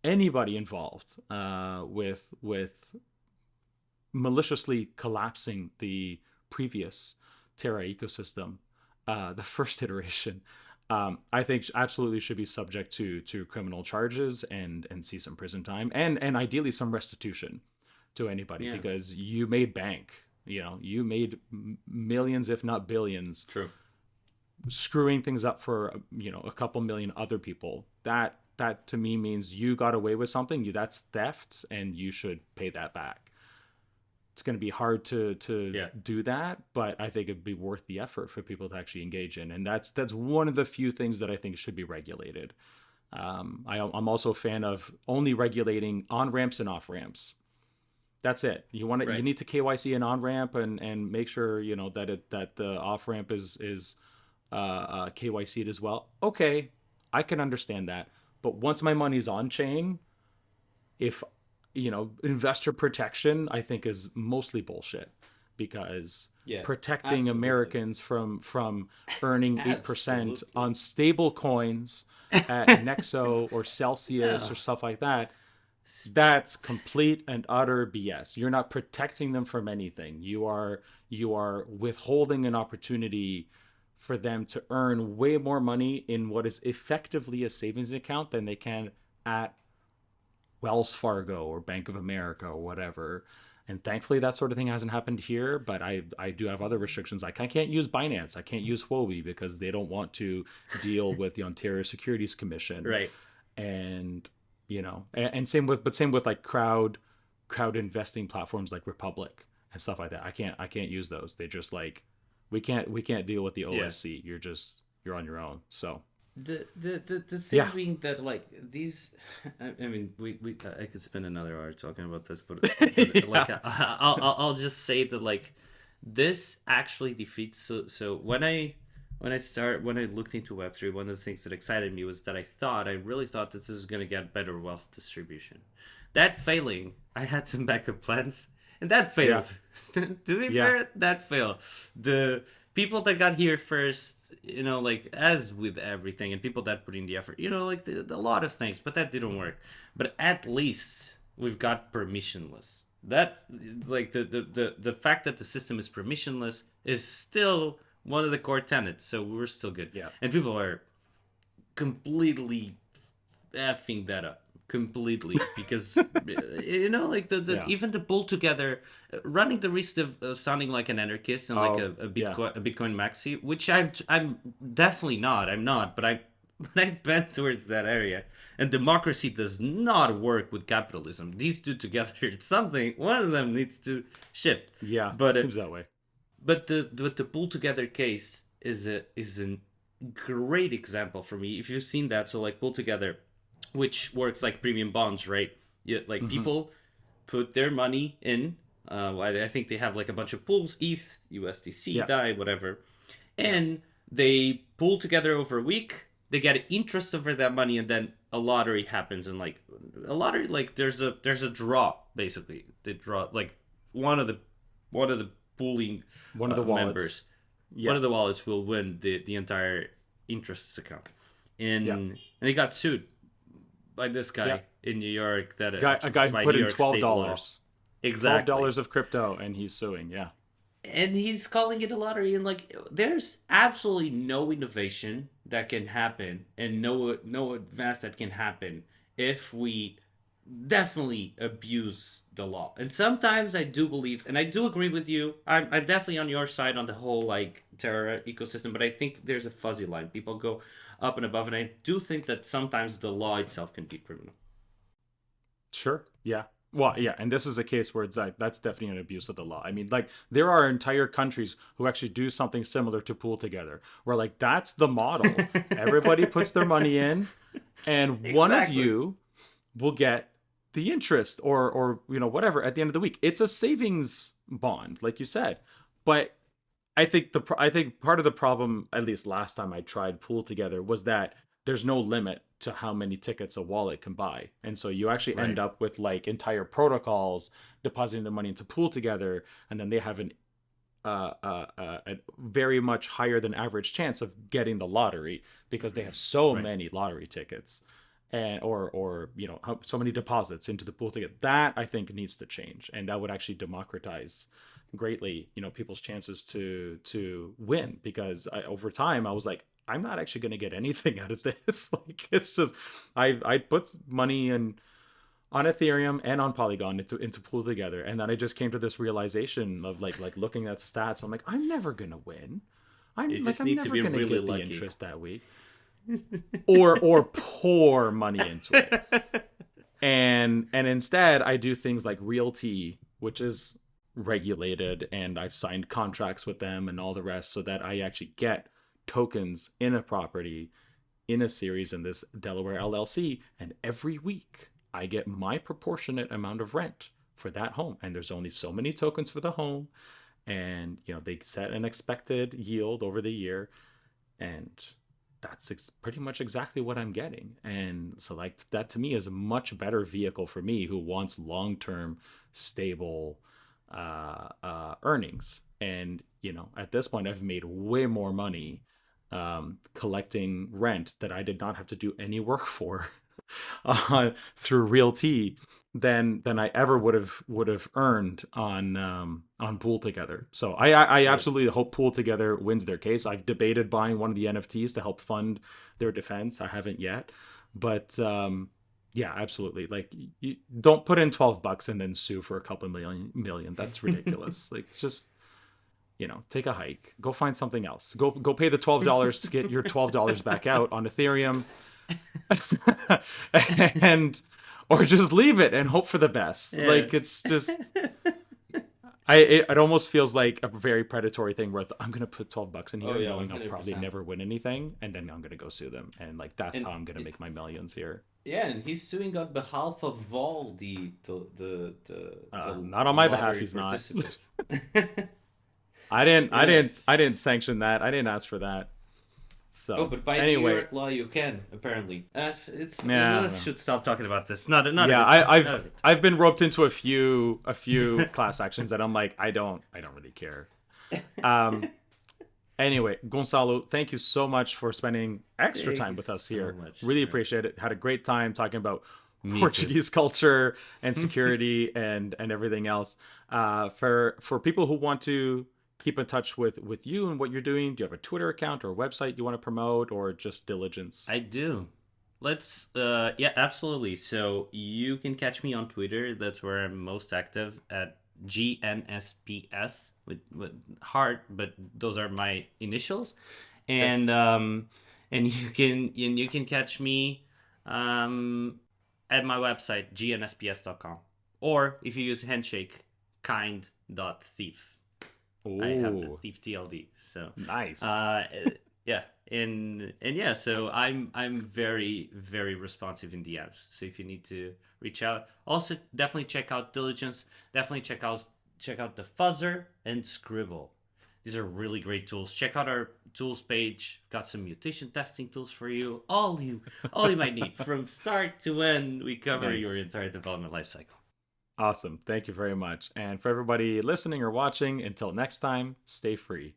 anybody involved with maliciously collapsing the previous Terra ecosystem, the first iteration, I think absolutely should be subject to criminal charges and see some prison time and ideally some restitution to anybody Yeah. because you made bank. You made millions, if not billions, True. screwing things up for a couple million other people. That to me means you got away with something. That's theft, and you should pay that back. It's going to be hard to Yeah. do that, but I think it'd be worth the effort for people to actually engage in, and that's one of the few things that I think should be regulated. I'm also a fan of only regulating on ramps and off ramps. That's it. You Right. need to KYC an on ramp and make sure that the off ramp is KYC'd as well. Okay, I can understand that, but once my money's on chain, if investor protection I think is mostly bullshit because Yeah. protecting Absolutely. Americans from earning 8% Absolutely. on stable coins at Nexo or Celsius No. or stuff like that, that's complete and utter BS. You're not protecting them from anything. You are withholding an opportunity for them to earn way more money in what is effectively a savings account than they can at Wells Fargo or Bank of America or whatever. And thankfully, that sort of thing hasn't happened here. But I do have other restrictions. Like I can't use Binance, I can't use Huobi because they don't want to deal with the Ontario Securities Commission. Right. And and same with like crowd investing platforms like Republic and stuff like that. I can't use those. They just like we can't deal with the Yeah. OSC. You're on your own. So The yeah, thing being that like these, I mean we I could spend another hour talking about this, but like yeah. I'll just say that like this actually defeats. So when I looked into Web3, one of the things that excited me was that I really thought that this is going to get better wealth distribution. That failing, I had some backup plans, and that Yeah, failed. To be yeah. fair, that failed. The people that got here first, like as with everything, and people that put in the effort, like a lot of things, but that didn't work. But at least we've got permissionless. That's like the fact that the system is permissionless is still one of the core tenets, so we're still good. Yeah. And people are completely effing that up completely because like the Yeah. even the pull together, running the risk of sounding like an anarchist and like Oh, a yeah. Bitcoin maxi, which I'm definitely not. I'm not, but I bent towards that area. And democracy does not work with capitalism. These two together, it's something. One of them needs to shift. Yeah. But Seems that way. the pull together case is a great example for me. If you've seen that, so like pull together, which works like premium bonds, right? Yeah, like Hmm. people put their money in. I think they have like a bunch of pools: ETH, USDC, Yeah. DAI, whatever, Yeah. and they pull together over a week. They get interest over that money, and then a lottery happens, and like a lottery, like there's a draw basically. They draw like one of the one of the pooling One of the wallets. members, one Yeah. of the wallets will win the entire interests account, Yeah. and they got sued by this Yeah. guy in New York that A guy who by put New in York twelve state law. dollars, twelve Exactly. dollars of crypto, and he's suing. Yeah. And he's calling it a lottery, and like there's absolutely no innovation that can happen and no advance that can happen if we definitely abuse the law. And sometimes I do believe, and I do agree with you, I'm definitely on your side on the whole like terror ecosystem, but I think there's a fuzzy line. People go up and above, and I do think that sometimes the law itself can be criminal. Sure. Yeah. Well, yeah, and this is a case where it's like that's definitely an abuse of the law. I mean, like there are entire countries who actually do something similar to pool together, where like that's the model. Everybody puts their money in, and one of Exactly. you will get the interest or whatever at the end of the week. It's a savings bond, like you said. But I think part of the problem, at least last time I tried pool together, was that there's no limit to how many tickets a wallet can buy, and so you actually end Right. up with like entire protocols depositing the money into pool together, and then they have a very much higher than average chance of getting the lottery because they have so Right. many lottery tickets and or so many deposits into the pool ticket. That I think needs to change, and that would actually democratize greatly people's chances to win, because over time I was like, I'm not actually going to get anything out of this. Like it's just I put money in on Ethereum and on Polygon into pool together, and then I just came to this realization of like looking at stats. I'm like, I'm never gonna win. You just I'm need to never be gonna really get the lucky. interest that week, or pour money into it. And instead I do things like realty, which is regulated, and I've signed contracts with them and all the rest, so that I actually get tokens in a property in a series in this Delaware LLC, and every week I get my proportionate amount of rent for that home, and there's only so many tokens for the home, and they set an expected yield over the year, and that's pretty much exactly what I'm getting. And so like that to me is a much better vehicle for me who wants long-term stable earnings. And at this point I've made way more money collecting rent that I did not have to do any work for through realty than I ever would have earned on Pool Together. So I Right. absolutely hope Pool Together wins their case. I've debated buying one of the NFTs to help fund their defense. I haven't yet, but yeah, absolutely. Like you don't put in $12 and then sue for a couple million. That's ridiculous. Like it's just take a hike, go find something else, go pay the $12 to get your $12 back out on Ethereum, and or just leave it and hope for the best. Yeah. Like it's just it almost feels like a very predatory thing where I'm gonna put $12 in Oh here yeah, knowing I'll probably 100%. never win anything, and then I'm gonna go sue them, and like that's how And I'm gonna make my millions here. yeah, and he's suing on behalf of all the Not on my behalf, lottery he's not. participants. I Yes. didn't sanction that. I didn't ask for that. Oh, So but by New anyway, York law, you can apparently. It's yeah, I don't let's know. should stop talking about this. Not a Yeah, good time. I've Not a good I've been roped into a few class actions that I'm like, I don't really care. Um time. anyway, Gonzalo, thank you so much for spending extra Thank time you with us so here. much. Really appreciate it. Had a great time talking about Me too. Portuguese culture and security and everything else. For people who want to keep in touch with you and what you're doing, do you have a Twitter account or a website you want to promote, or just diligence? I do. Let's yeah, absolutely. So you can catch me on Twitter. That's where I'm most active at GNSPS with heart, but those are my initials. Okay. And you can catch me um at my website gnsps.com, or if you use Handshake, kind.thief. I have the Oh, thief TLD. So nice. uh yeah, and yeah, so I'm very very responsive in DMs. So if you need to reach out, also definitely check out Diligence. Definitely check out the Fuzzer and Scribble. These are really great tools. Check out our tools page. Got some mutation testing tools for you. All you might need from start to end. We cover your Nice. entire development lifecycle. Awesome. Thank you very much. And for everybody listening or watching, until next time, stay free.